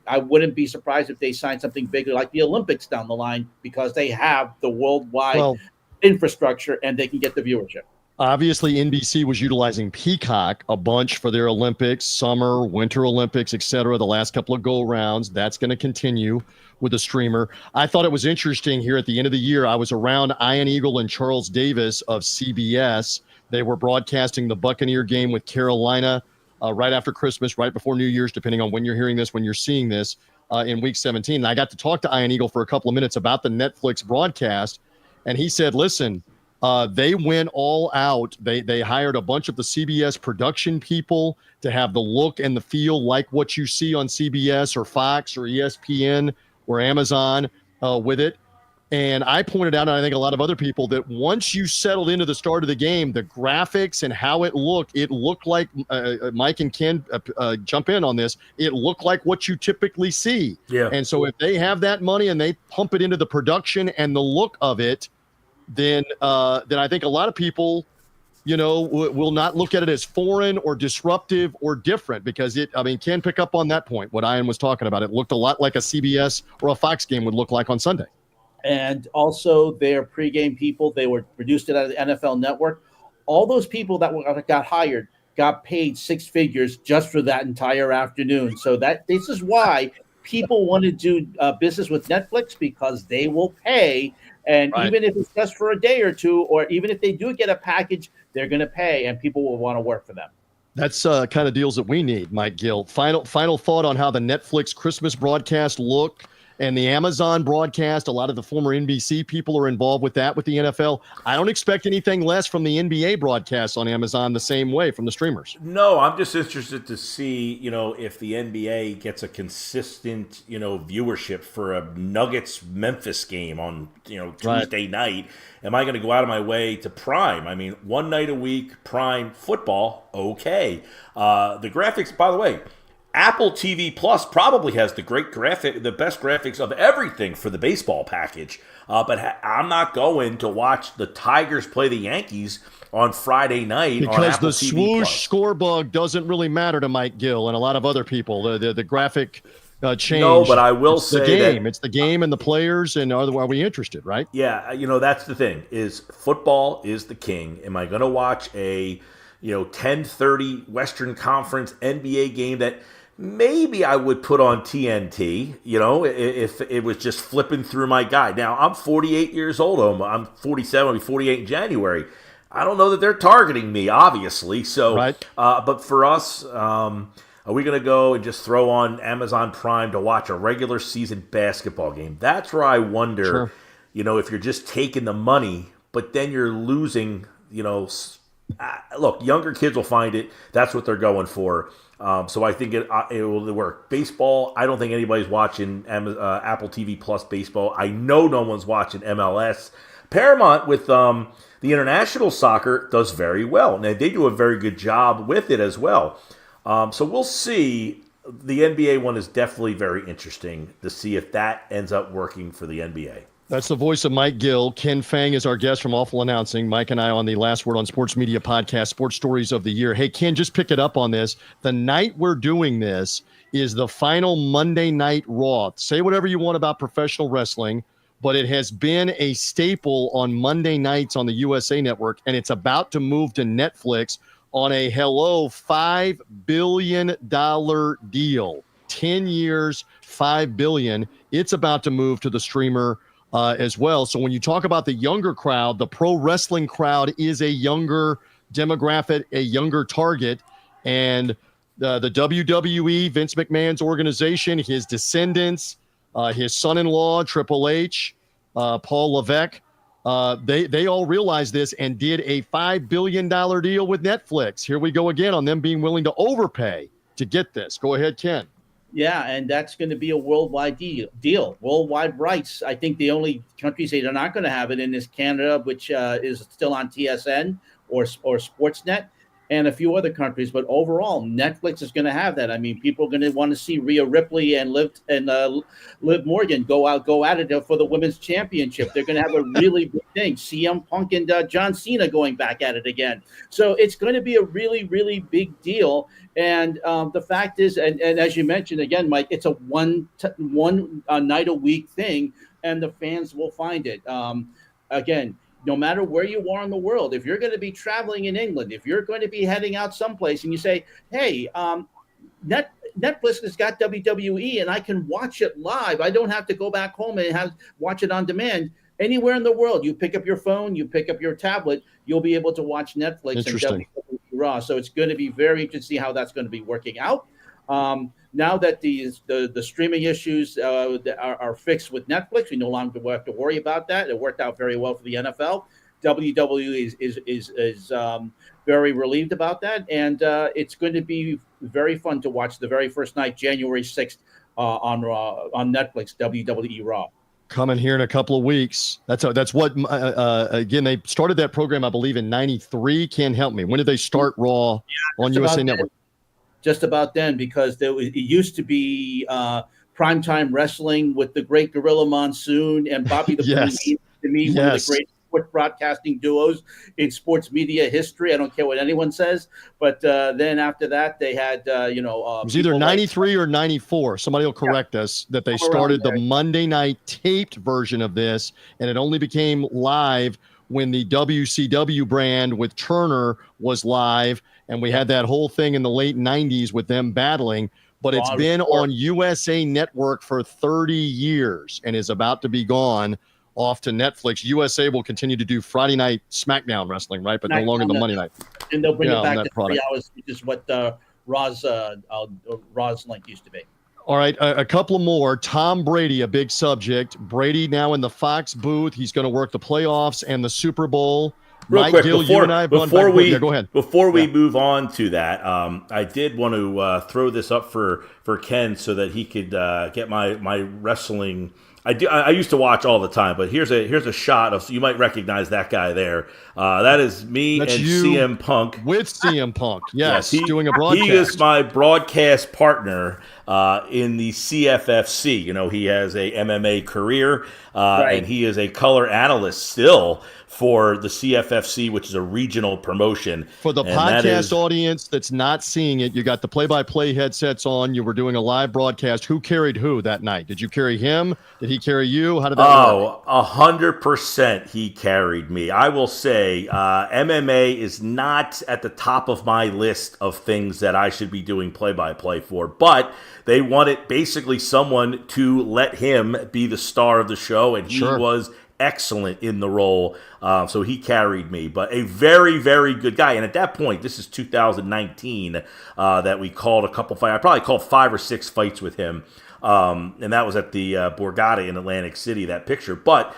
Speaker 3: I wouldn't be surprised if they sign something bigger like the Olympics down the line, because they have the worldwide infrastructure and they can get the viewership.
Speaker 1: Obviously, NBC was utilizing Peacock a bunch for their Olympics, summer, winter Olympics, etc. The last couple of go-rounds. That's going to continue with the streamer. I thought it was interesting here at the end of the year. I was around Ian Eagle and Charles Davis of CBS. They were broadcasting the Buccaneer game with Carolina right after Christmas, right before New Year's, depending on when you're hearing this, when you're seeing this, in Week 17. And I got to talk to Ian Eagle for a couple of minutes about the Netflix broadcast, and he said, listen, they went all out. They hired a bunch of the CBS production people to have the look and the feel like what you see on CBS or Fox or ESPN or Amazon with it. And I pointed out, and I think a lot of other people, that once you settled into the start of the game, the graphics and how it looked like, Mike and Ken jump in on this, it looked like what you typically see.
Speaker 2: Yeah.
Speaker 1: And so if they have that money and they pump it into the production and the look of it, then I think a lot of people, will not look at it as foreign or disruptive or different, because can pick up on that point, what Ian was talking about. It looked a lot like a CBS or a Fox game would look like on Sunday.
Speaker 3: And also their pregame people, they were produced at the NFL Network. All those people that got hired got paid six figures just for that entire afternoon. So this is why people want to do business with Netflix, because they will pay. And even if it's just for a day or two, or even if they do get a package, they're going to pay, and people will want to work for them.
Speaker 1: That's kind of deals that we need, Mike Gill. Final thought on how the Netflix Christmas broadcast looked and the Amazon broadcast. A lot of the former NBC people are involved with that with the NFL. I don't expect anything less from the NBA broadcasts on Amazon the same way from the streamers.
Speaker 2: No, I'm just interested to see, if the NBA gets a consistent, viewership for a Nuggets-Memphis game on, Tuesday night. Am I going to go out of my way to Prime? I mean, one night a week, Prime football, okay. The graphics, by the way, Apple TV Plus probably has the best graphics of everything for the baseball package. But I'm not going to watch the Tigers play the Yankees on Friday night on
Speaker 1: because
Speaker 2: Apple
Speaker 1: the
Speaker 2: TV
Speaker 1: swoosh
Speaker 2: Plus.
Speaker 1: score bug doesn't really matter to Mike Gill and a lot of other people. The graphic change.
Speaker 2: No, but I will
Speaker 1: it's
Speaker 2: say
Speaker 1: the game.
Speaker 2: that
Speaker 1: It's the game and the players, and are we interested, right?
Speaker 2: Yeah, that's the thing. Is football is the king. Am I going to watch a 10:30 Western Conference NBA game that maybe I would put on TNT, if it was just flipping through my guide. Now, I'm 48 years old. I'm 47. I'll be 48 in January. I don't know that they're targeting me, obviously. So,
Speaker 1: right.
Speaker 2: But for us, are we going to go and just throw on Amazon Prime to watch a regular season basketball game? That's where I wonder, if you're just taking the money, but then you're losing, look, younger kids will find it. That's what they're going for. So I think it will work. Baseball, I don't think anybody's watching Apple TV Plus baseball. I know no one's watching MLS. Paramount with the international soccer does very well. Now, they do a very good job with it as well. So we'll see. The NBA one is definitely very interesting to see if that ends up working for the NBA.
Speaker 1: That's the voice of Mike Gill. Ken Fang is our guest from Awful Announcing. Mike and I on the Last Word on Sports Media podcast, Sports Stories of the Year. Hey, Ken, just pick it up on this. The night we're doing this is the final Monday Night Raw. Say whatever you want about professional wrestling, but it has been a staple on Monday nights on the USA Network, and it's about to move to Netflix on a $5 billion deal. 10 years, $5 billion. It's about to move to the streamer as well. So when you talk about the younger crowd, the pro wrestling crowd is a younger demographic, a younger target. And the WWE, Vince McMahon's organization, his descendants, his son-in-law, Triple H, Paul Levesque, they all realized this and did a $5 billion deal with Netflix. Here we go again on them being willing to overpay to get this. Go ahead, Ken.
Speaker 3: Yeah, and that's going to be a worldwide deal, worldwide rights. I think the only countries that are not going to have it in is Canada, which is still on TSN or Sportsnet, and a few other countries. But overall, Netflix is going to have that. I mean, people are going to want to see Rhea Ripley and Liv Morgan go at it for the women's championship. They're going to have a really big thing. CM Punk and John Cena going back at it again. So it's going to be a really, really big deal. And the fact is, and as you mentioned again, Mike, it's a one night a week thing, and the fans will find it. Again, no matter where you are in the world, if you're going to be traveling in England, if you're going to be heading out someplace, and you say, "Hey, Netflix has got WWE, and I can watch it live. I don't have to go back home and watch it on demand." Anywhere in the world, you pick up your phone, you pick up your tablet, you'll be able to watch Netflix and WWE Raw. So it's going to be very interesting to see how that's going to be working out. Now that the streaming issues are fixed with Netflix, we no longer have to worry about that. It worked out very well for the NFL. WWE is very relieved about that, and it's going to be very fun to watch the very first night, January 6th, on Netflix, WWE Raw.
Speaker 1: Coming here in a couple of weeks. That's what, again, they started that program, I believe, in 93. Ken, help me. When did they start Raw on USA Network?
Speaker 3: Just about then, because it used to be primetime wrestling with the great Gorilla Monsoon and Bobby the
Speaker 1: Yes.
Speaker 3: Balloon. To me, one of the great sports broadcasting duos in sports media history. I don't care what anyone says. But then after that, they had, it was
Speaker 1: either 93 or 94. Somebody will correct us that they started the Monday night taped version of this, and it only became live when the WCW brand with Turner was live, and we had that whole thing in the late 90s with them battling. But it's been on USA Network for 30 years and is about to be gone off to Netflix. USA will continue to do Friday night SmackDown wrestling, right? But no longer the Monday night.
Speaker 3: And they'll bring it back to 3 hours, which is what Raw's link used to be.
Speaker 1: All right, a couple more. Tom Brady, a big subject. Brady now in the Fox booth. He's going to work the playoffs and the Super Bowl.
Speaker 2: Real
Speaker 1: Mike
Speaker 2: quick,
Speaker 1: Gill, you and I have gone back. Yeah, go ahead.
Speaker 2: Before we move on to that, I did want to throw this up for Ken so that he could get my wrestling. I used to watch all the time, but here's a shot of, you might recognize that guy there. That is me. That's and CM Punk
Speaker 1: with CM Punk. Yes,
Speaker 2: he's
Speaker 1: doing a broadcast.
Speaker 2: He is my broadcast partner in the CFFC. You know, he has a MMA career, and he is a color analyst still for the CFFC, which is a regional promotion.
Speaker 1: For the podcast audience that's not seeing it, you got the play-by-play headsets on. You were doing a live broadcast. Who carried who that night? Did you carry him? Did he carry you? How did that work?
Speaker 2: 100% he carried me. I will say MMA is not at the top of my list of things that I should be doing play-by-play for, but they wanted basically someone to let him be the star of the show, and he was excellent in the role, so he carried me. But a very, very good guy. And at that point, this is 2019, that we called a couple fights. I probably called 5 or 6 fights with him, and that was at the Borgata in Atlantic City, that picture. But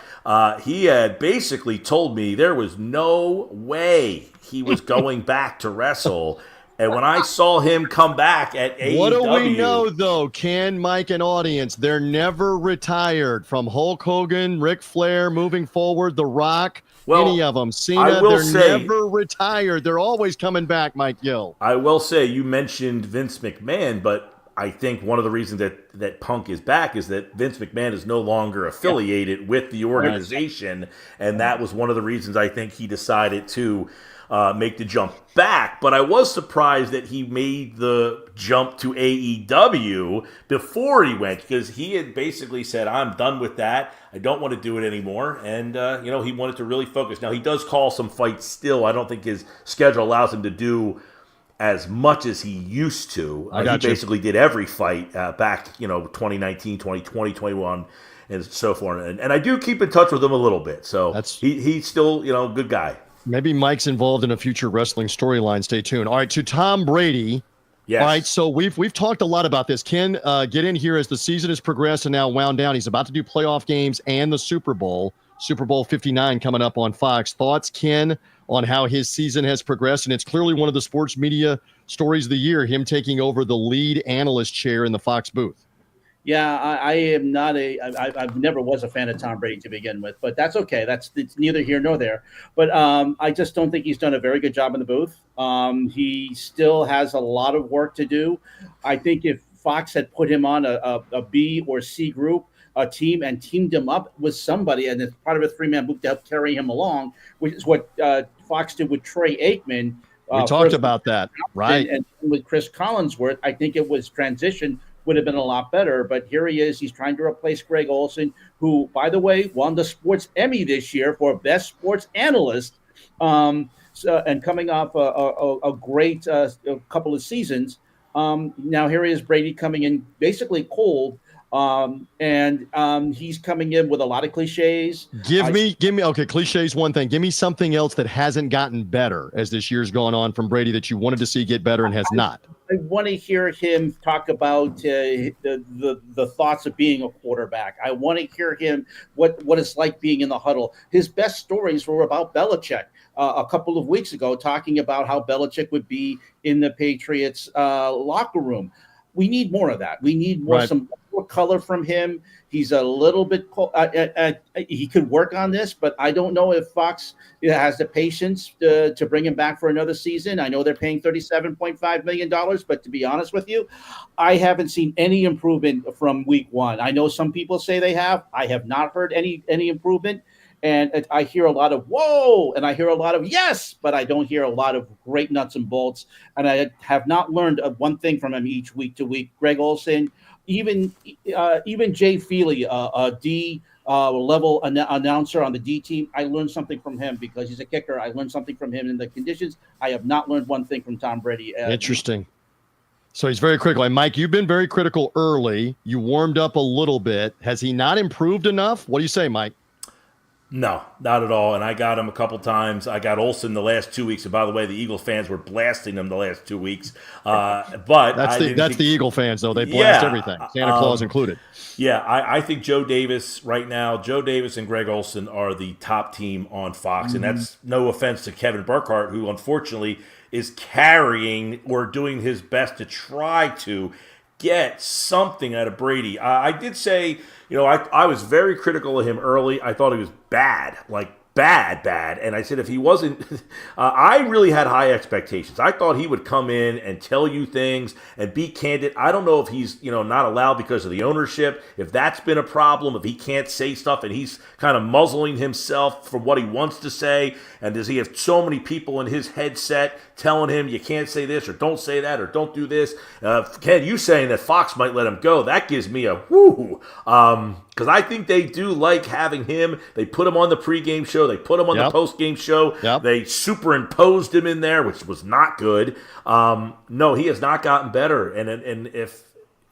Speaker 2: he had basically told me there was no way he was going back to wrestle. And when I saw him come back at AEW...
Speaker 1: What do we know, though, Ken, Mike, and audience? They're never retired. From Hulk Hogan, Ric Flair, moving forward, The Rock, any of them. Cena, they're never retired. They're always coming back, Mike Gill.
Speaker 2: I will say, you mentioned Vince McMahon, but I think one of the reasons that Punk is back is that Vince McMahon is no longer affiliated with the organization, and that was one of the reasons I think he decided to make the jump back. But I was surprised that he made the jump to AEW before he went, because he had basically said, I'm done with that. I don't want to do it anymore. And, he wanted to really focus. Now, he does call some fights still. I don't think his schedule allows him to do as much as he used to. He basically did every fight back, 2019, 2020, 21, and so forth. And I do keep in touch with him a little bit. So he's still, a good guy.
Speaker 1: Maybe Mike's involved in a future wrestling storyline. Stay tuned. All right, to Tom Brady.
Speaker 2: Yes.
Speaker 1: All right, so we've talked a lot about this. Ken, get in here as the season has progressed and now wound down. He's about to do playoff games and the Super Bowl 59 coming up on Fox. Thoughts, Ken, on how his season has progressed? And it's clearly one of the sports media stories of the year, him taking over the lead analyst chair in the Fox booth.
Speaker 3: Yeah, I am not I've never was a fan of Tom Brady to begin with, but that's okay. It's neither here nor there. But I just don't think he's done a very good job in the booth. He still has a lot of work to do. I think if Fox had put him on a B or C group, a team, and teamed him up with somebody, and it's part of a three-man booth to help carry him along, which is what Fox did with Troy Aikman.
Speaker 1: We talked about that, right?
Speaker 3: And with Chris Collinsworth, I think it was transition would have been a lot better, but here he is. He's trying to replace Greg Olson, who, by the way, won the Sports Emmy this year for Best Sports Analyst, and coming off a great couple of seasons. Now here he is, Brady, coming in basically cold, and he's coming in with a lot of cliches.
Speaker 1: Give me. Okay, cliches one thing. Give me something else that hasn't gotten better as this year's gone on from Brady that you wanted to see get better and has not.
Speaker 3: I want to hear him talk about the thoughts of being a quarterback. I want to hear him what it's like being in the huddle. His best stories were about Belichick a couple of weeks ago, talking about how Belichick would be in the Patriots locker room. We need more of that. We need more some more color from him. He's a little bit he could work on this, but I don't know if Fox has the patience to bring him back for another season. I know they're paying $37.5 million, but to be honest with you, I haven't seen any improvement from week one. I know some people say they have. I have not heard any improvement. And I hear a lot of whoa, and I hear a lot of yes, but I don't hear a lot of great nuts and bolts. And I have not learned one thing from him each week to week. Greg Olson, even Jay Feely, a D level announcer on the D team, I learned something from him because he's a kicker. I learned something from him in the conditions. I have not learned one thing from Tom Brady.
Speaker 1: Interesting. So he's very critical. And Mike, you've been very critical early. You warmed up a little bit. Has he not improved enough? What do you say, Mike?
Speaker 2: No, not at all. And I got him a couple times. I got Olsen the last 2 weeks. And by the way, the Eagle fans were blasting him the last 2 weeks. But that's
Speaker 1: the Eagle fans, though. They blast everything, Santa Claus included.
Speaker 2: Yeah, I think Joe Davis right now, Joe Davis and Greg Olsen are the top team on Fox. And that's no offense to Kevin Burkhardt, who unfortunately is carrying or doing his best to try to get something out of Brady. I did say, I was very critical of him early. I thought he was bad, like bad. And I said if he wasn't, I really had high expectations. I thought he would come in and tell you things and be candid. I don't know if he's, not allowed because of the ownership, if that's been a problem, if he can't say stuff and he's kind of muzzling himself from what he wants to say. And does he have so many people in his headset telling him you can't say this or don't say that or don't do this? Ken, you saying that Fox might let him go, that gives me a whoo. Because I think they do like having him. They put him on the pregame show. They put him on the postgame show.
Speaker 1: Yep.
Speaker 2: They superimposed him in there, which was not good. No, he has not gotten better. And if,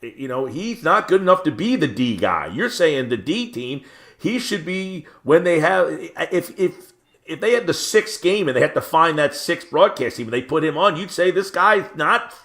Speaker 2: he's not good enough to be the D guy. You're saying the D team, he should be when they have – if they had the sixth game and they had to find that sixth broadcast team and they put him on, you'd say this guy's not –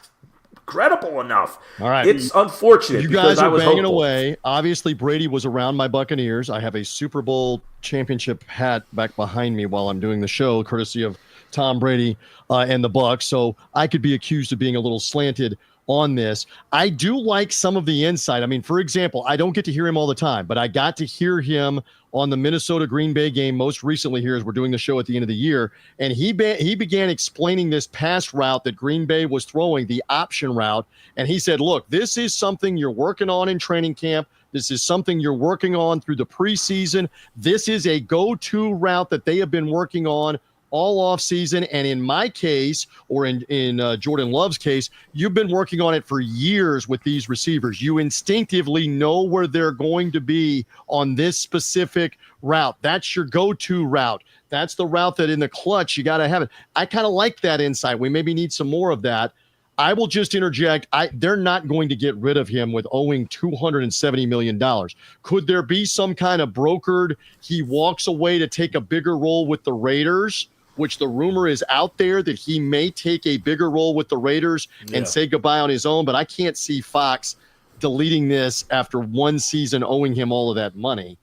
Speaker 2: credible enough.
Speaker 1: All right.
Speaker 2: It's unfortunate.
Speaker 1: You guys are banging
Speaker 2: hopeful.
Speaker 1: away. Obviously, Brady was around my Buccaneers. I have a Super Bowl championship hat back behind me while I'm doing the show, courtesy of Tom Brady and the Bucs. So I could be accused of being a little slanted. on this. I do like some of the insight. I mean, for example, I don't get to hear him all the time, but I got to hear him on the Minnesota Green Bay game most recently here as we're doing the show at the end of the year. And he began explaining this pass route that Green Bay was throwing, the option route. And he said, look, this is something you're working on in training camp. This is something you're working on through the preseason. This is a go-to route that they have been working on all off season. And in my case, or in Jordan Love's case, you've been working on it for years with these receivers. You instinctively know where they're going to be on this specific route. That's your go-to route. That's the route that in the clutch, you got to have it. I kind of like that insight. We maybe need some more of that. I will just interject. They're not going to get rid of him with owing $270 million. Could there be some kind of brokered, he walks away to take a bigger role with the Raiders, which the rumor is out there that he may take a bigger role with the Raiders and say goodbye on his own. But I can't see Fox deleting this after one season owing him all of that money.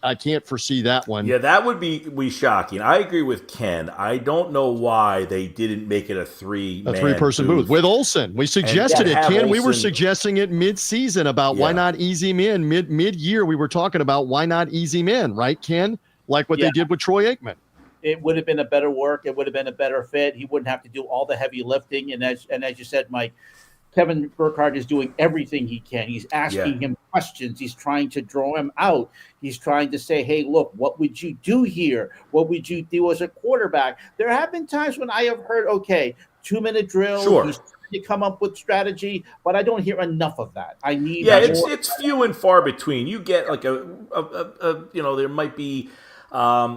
Speaker 1: I can't foresee that one.
Speaker 2: Yeah, that would be shocking. I agree with Ken. I don't know why they didn't make it a three-person
Speaker 1: booth with Olsen. We suggested it, Ken.
Speaker 2: Olsen.
Speaker 1: We were suggesting it mid-season about why not ease him in. Mid-year, we were talking about why not ease him in, right, Ken? Like what they did with Troy Aikman.
Speaker 3: It would have been a better work. It would have been a better fit. He wouldn't have to do all the heavy lifting. And as you said, Mike, Kevin Burkhardt is doing everything he can. He's asking him questions. He's trying to draw him out. He's trying to say, hey, look, what would you do here? What would you do as a quarterback? There have been times when I have heard, 2-minute drill.
Speaker 2: Sure.
Speaker 3: He's trying to come up with strategy, but I don't hear enough of that. I need
Speaker 2: it's few and far between. You get like there might be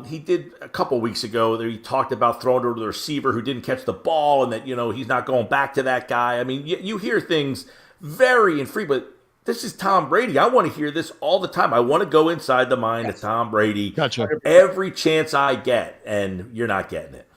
Speaker 2: he did a couple weeks ago that he talked about throwing to the receiver who didn't catch the ball and that, he's not going back to that guy. I mean, you hear things very infrequent. This is Tom Brady. I want to hear this all the time. I want to go inside the mind of Tom Brady every chance I get, and you're not getting it.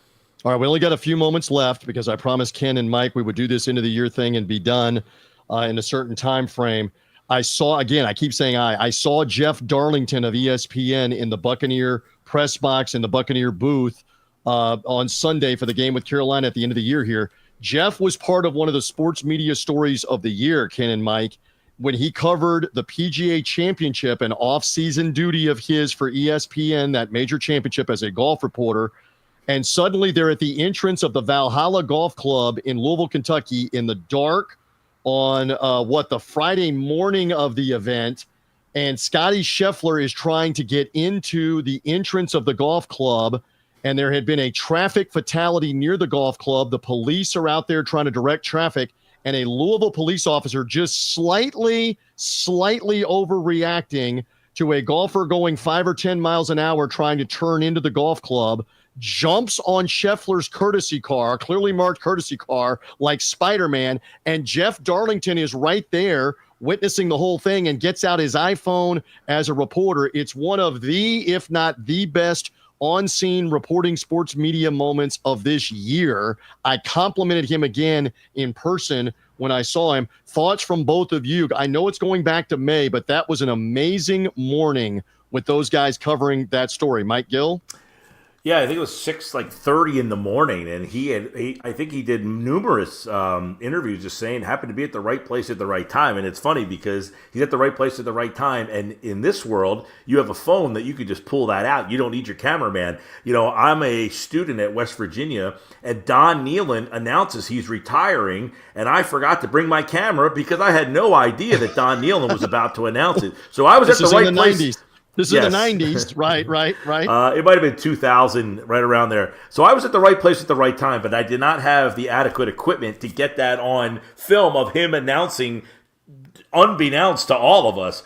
Speaker 1: All right, we only got a few moments left because I promised Ken and Mike we would do this end of the year thing and be done in a certain time frame. I saw Jeff Darlington of ESPN in the Buccaneer press box in the Buccaneer booth on Sunday for the game with Carolina at the end of the year here. Jeff was part of one of the sports media stories of the year, Ken and Mike, when he covered the PGA Championship, an off-season duty of his for ESPN, that major championship as a golf reporter. And suddenly they're at the entrance of the Valhalla Golf Club in Louisville, Kentucky in the dark on the Friday morning of the event, and Scotty Scheffler is trying to get into the entrance of the golf club, and there had been a traffic fatality near the golf club. The police are out there trying to direct traffic, and a Louisville police officer just slightly overreacting to a golfer going 5 or 10 miles an hour trying to turn into the golf club, jumps on Scheffler's courtesy car, clearly marked courtesy car, like Spider-Man, and Jeff Darlington is right there witnessing the whole thing and gets out his iPhone as a reporter. It's one of the, if not the best on-scene reporting sports media moments of this year. I complimented him again in person when I saw him. Thoughts from both of you? I know it's going back to May, but that was an amazing morning with those guys covering that story. Mike Gill?
Speaker 2: Yeah, I think it was 6:30 in the morning, and I think he did numerous interviews just saying happened to be at the right place at the right time. And it's funny because he's at the right place at the right time. And in this world, you have a phone that you could just pull that out. You don't need your cameraman. I'm a student at West Virginia, and Don Nealon announces he's retiring, and I forgot to bring my camera because I had no idea that Don Nealon was about to announce it. So I was at the right place.
Speaker 1: 90s. This is the 90s, right?
Speaker 2: It might have been 2000, right around there. So I was at the right place at the right time, but I did not have the adequate equipment to get that on film of him announcing, unbeknownst to all of us.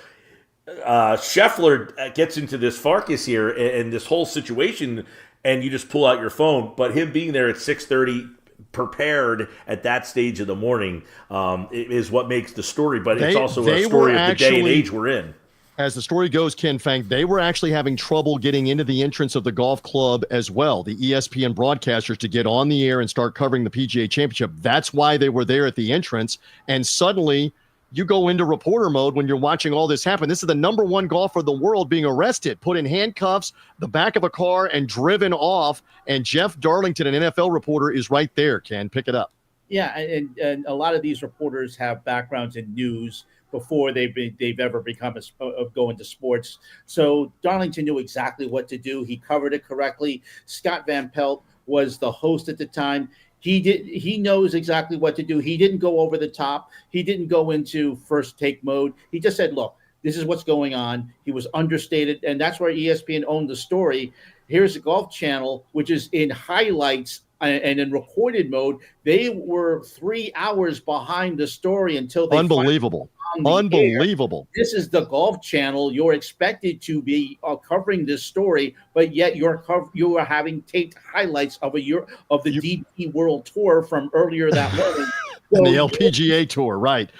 Speaker 2: Scheffler gets into this fracas here and this whole situation, and you just pull out your phone. But him being there at 6:30, prepared at that stage of the morning, is what makes the story. But it's also a story of the day and age we're in.
Speaker 1: As the story goes, Ken Fang, they were actually having trouble getting into the entrance of the golf club as well, the ESPN broadcasters, to get on the air and start covering the PGA Championship. That's why they were there at the entrance. And suddenly you go into reporter mode when you're watching all this happen. This is the number one golfer in the world being arrested, put in handcuffs, the back of a car, and driven off. And Jeff Darlington, an NFL reporter, is right there, Ken. Pick it up.
Speaker 3: Yeah, and a lot of these reporters have backgrounds in news before they've ever become of going to sports. So Darlington knew exactly what to do. He covered it correctly. Scott Van Pelt was the host at the time. He knows exactly what to do. He didn't go over the top. He didn't go into first take mode. He just said, look, this is what's going on. He was understated, and that's where ESPN owned the story. Here's the Golf Channel, which is in highlights and in recorded mode. They were 3 hours behind the story until they
Speaker 1: Unbelievable. Unbelievable.
Speaker 3: This is the Golf Channel. You're expected to be covering this story, but yet you are having taped highlights of the DP World Tour from earlier that morning.
Speaker 1: And the LPGA Tour, right?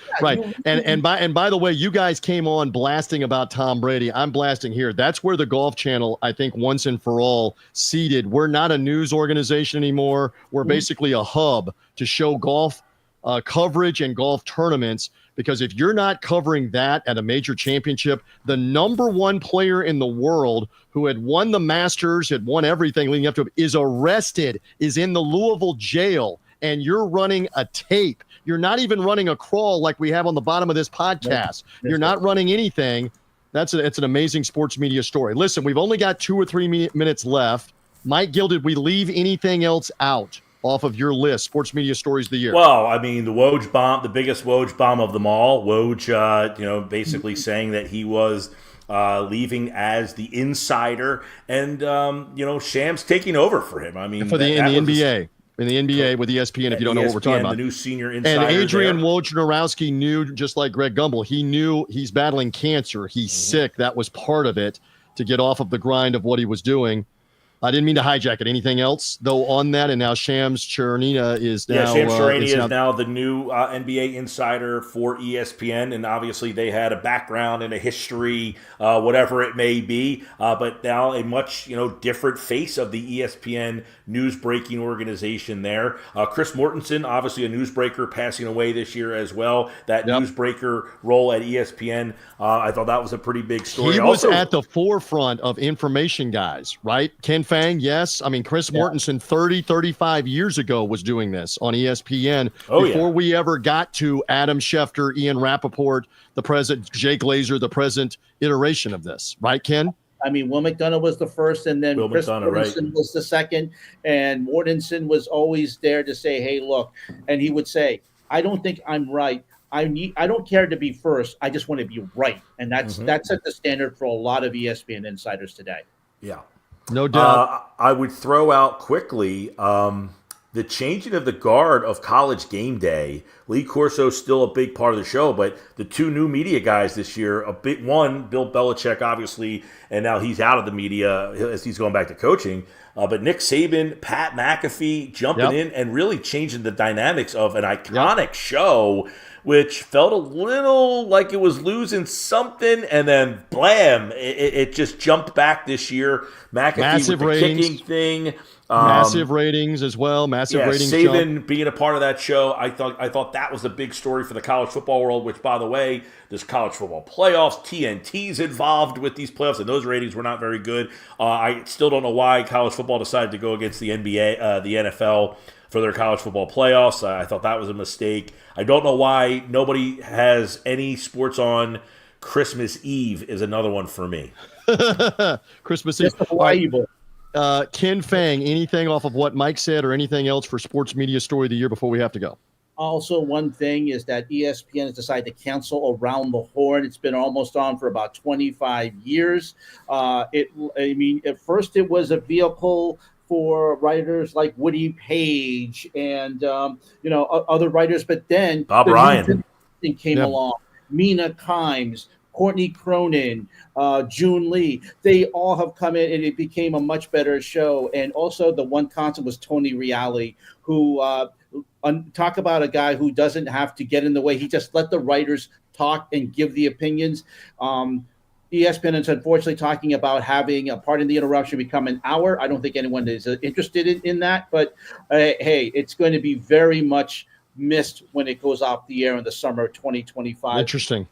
Speaker 1: And by the way, you guys came on blasting about Tom Brady. I'm blasting here. That's where the Golf Channel, I think, once and for all, seeded. We're not a news organization anymore. We're basically a hub to show golf coverage and golf tournaments. Because if you're not covering that at a major championship, the number one player in the world who had won the Masters, had won everything leading up to it, is arrested, is in the Louisville jail. And you're running a tape. You're not even running a crawl like we have on the bottom of this podcast. You're not running anything. It's an amazing sports media story. Listen, we've only got 2 or 3 minutes left. Mike Gill, did we leave anything else out off of your list, sports media stories of the year?
Speaker 2: Well, I mean, the Woj bomb, the biggest Woj bomb of them all. Woj, basically saying that he was leaving as the insider, and Shams taking over for him. I mean,
Speaker 1: in the NBA. In the NBA with ESPN, if you don't know what we're talking about.
Speaker 2: The new senior insider.
Speaker 1: And Adrian Wojnarowski knew, just like Greg Gumbel, he knew he's battling cancer. He's sick. That was part of it to get off of the grind of what he was doing. I didn't mean to hijack it. Anything else, though, on that? And now Shams Charania is now...
Speaker 2: Yeah, Shams Charania is now the new NBA insider for ESPN, and obviously they had a background and a history, whatever it may be, but now a much different face of the ESPN news-breaking organization there. Chris Mortensen, obviously a newsbreaker, passing away this year as well. That newsbreaker role at ESPN, I thought that was a pretty big story.
Speaker 1: He was at the forefront of information guys, right? Ken Fang, yes. I mean, Chris Mortensen 35 years ago was doing this on ESPN before we ever got to Adam Schefter, Ian Rappaport, the present, Jay Glazer, the present iteration of this, right, Ken?
Speaker 3: I mean, Will McDonough was the first, and then Chris Mortensen was the second, and Mortensen was always there to say, hey, look, and he would say, I don't think I'm right. I don't care to be first. I just want to be right. And that set the standard for a lot of ESPN insiders today.
Speaker 2: Yeah.
Speaker 1: No doubt.
Speaker 2: I would throw out quickly the changing of the guard of College Game Day. Lee Corso's still a big part of the show, but the 2 new media guys this year, one, Bill Belichick, obviously, and now he's out of the media as he's going back to coaching. But Nick Saban, Pat McAfee jumping in and really changing the dynamics of an iconic show, which felt a little like it was losing something, and then blam, it just jumped back this year. McAfee
Speaker 1: Massive
Speaker 2: with the
Speaker 1: ratings.
Speaker 2: kicking thing.
Speaker 1: Massive ratings as well. Massive ratings.
Speaker 2: Saban
Speaker 1: jump.
Speaker 2: being a part of that show, I thought that was a big story for the college football world, which, by the way, there's college football playoffs. TNT's involved with these playoffs, and those ratings were not very good. I still don't know why college football decided to go against the NBA, the NFL, for their college football playoffs. I thought that was a mistake. I don't know why nobody has any sports on Christmas Eve is another one for me.
Speaker 1: Christmas Eve. Ken Fang, anything off of what Mike said or anything else for sports media story of the year before we have to go?
Speaker 3: Also, one thing is that ESPN has decided to cancel Around the Horn. It's been almost on for about 25 years. At first it was a vehicle for writers like Woody Page and other writers, but then
Speaker 2: Bob Ryan
Speaker 3: came along. Mina Kimes, Courtney Cronin, June Lee, they all have come in, and it became a much better show. And also the one constant was Tony Reali, who talk about a guy who doesn't have to get in the way. He just let the writers talk and give the opinions. ESPN is unfortunately talking about having a Pardon the Interruption become an hour. I don't think anyone is interested in that, but hey, it's going to be very much missed when it goes off the air in the summer of 2025.
Speaker 1: Interesting.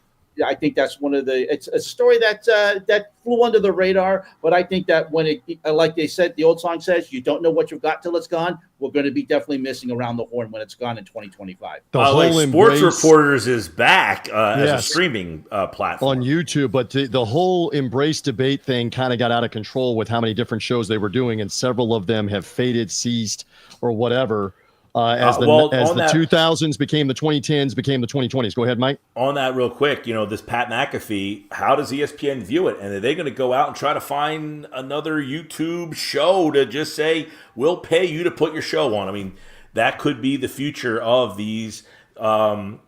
Speaker 3: I think that's one of the. It's a story that flew under the radar, but I think that when it, like they said, the old song says, "You don't know what you've got till it's gone." We're going to be definitely missing around the horn when it's gone in 2025.
Speaker 1: The
Speaker 2: By the way,
Speaker 1: whole
Speaker 2: Sports
Speaker 1: embrace
Speaker 2: Reporters is back as a
Speaker 1: Yes.
Speaker 2: streaming platform.
Speaker 1: on YouTube, but the whole embrace debate thing kind of got out of control with how many different shows they were doing, and several of them have faded, ceased, or whatever. As the
Speaker 2: on that-
Speaker 1: 2000s became the 2010s, became the 2020s. Go ahead, Mike.
Speaker 2: On that real quick, this Pat McAfee, how does ESPN view it? And are they going to go out and try to find another YouTube show to just say, we'll pay you to put your show on? I mean, that could be the future of these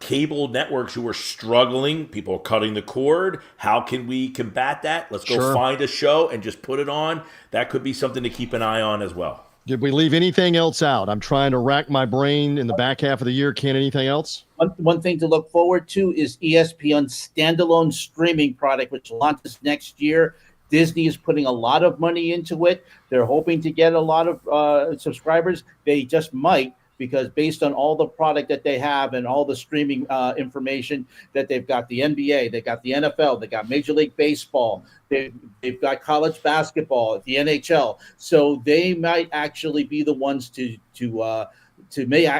Speaker 2: cable networks who are struggling. People are cutting the cord. How can we combat that? Let's go find a show and just put it on. That could be something to keep an eye on as well.
Speaker 1: Did we leave anything else out? I'm trying to rack my brain in the back half of the year. Ken, anything else?
Speaker 3: One thing to look forward to is ESPN's standalone streaming product, which launches next year. Disney is putting a lot of money into it. They're hoping to get a lot of subscribers. They just might, because based on all the product that they have and all the streaming information that they've got, the NBA, they got the NFL, they got Major League Baseball, they've got college basketball, the NHL. So they might actually be the ones to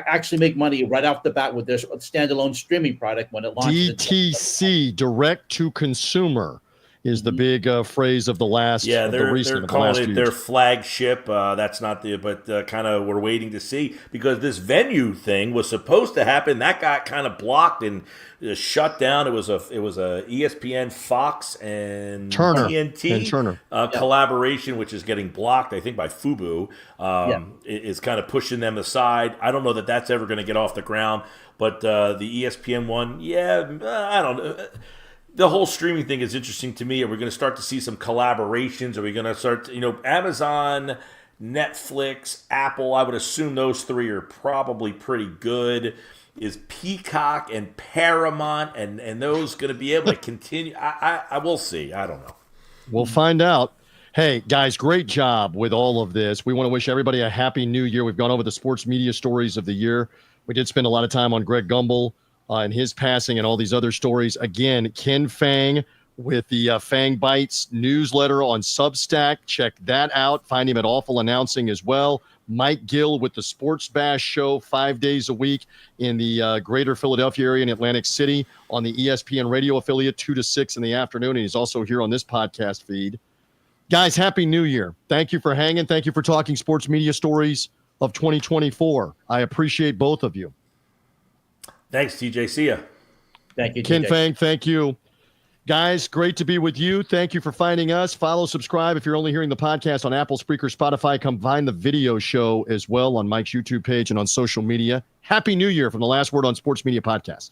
Speaker 3: actually make money right off the bat with their standalone streaming product when it launches.
Speaker 1: DTC, direct to consumer, is the big phrase of the last.
Speaker 2: Yeah, they're calling it their
Speaker 1: years.
Speaker 2: flagship. That's not but kind of we're waiting to see, because this venue thing was supposed to happen. That got kind of blocked and shut down. It was a ESPN, Fox, and
Speaker 1: Turner
Speaker 2: TNT
Speaker 1: and Turner
Speaker 2: collaboration, which is getting blocked, I think, by Fubo. Is kind of pushing them aside. I don't know that that's ever going to get off the ground, but the ESPN one, I don't know. The whole streaming thing is interesting to me. Are we going to start to see some collaborations? Are we going to start to, Amazon, Netflix, Apple, I would assume those three are probably pretty good. Is Peacock and Paramount and those going to be able to continue? I will see. I don't know.
Speaker 1: We'll find out. Hey, guys, great job with all of this. We want to wish everybody a happy new year. We've gone over the sports media stories of the year. We did spend a lot of time on Greg Gumbel and his passing and all these other stories. Again, Ken Fang with the Fang Bites newsletter on Substack. Check that out. Find him at Awful Announcing as well. Mike Gill with the Sports Bash show 5 days a week in the greater Philadelphia area in Atlantic City on the ESPN radio affiliate 2 to 6 in the afternoon. And he's also here on this podcast feed. Guys, Happy New Year. Thank you for hanging. Thank you for talking sports media stories of 2024. I appreciate both of you.
Speaker 2: Thanks, TJ. See ya.
Speaker 3: Thank you,
Speaker 1: Ken
Speaker 3: TJ.
Speaker 1: Fang, thank you. Guys, great to be with you. Thank you for finding us. Follow, subscribe if you're only hearing the podcast on Apple, Spreaker, Spotify. Come find the video show as well on Mike's YouTube page and on social media. Happy New Year from the Last Word on Sports Media podcast.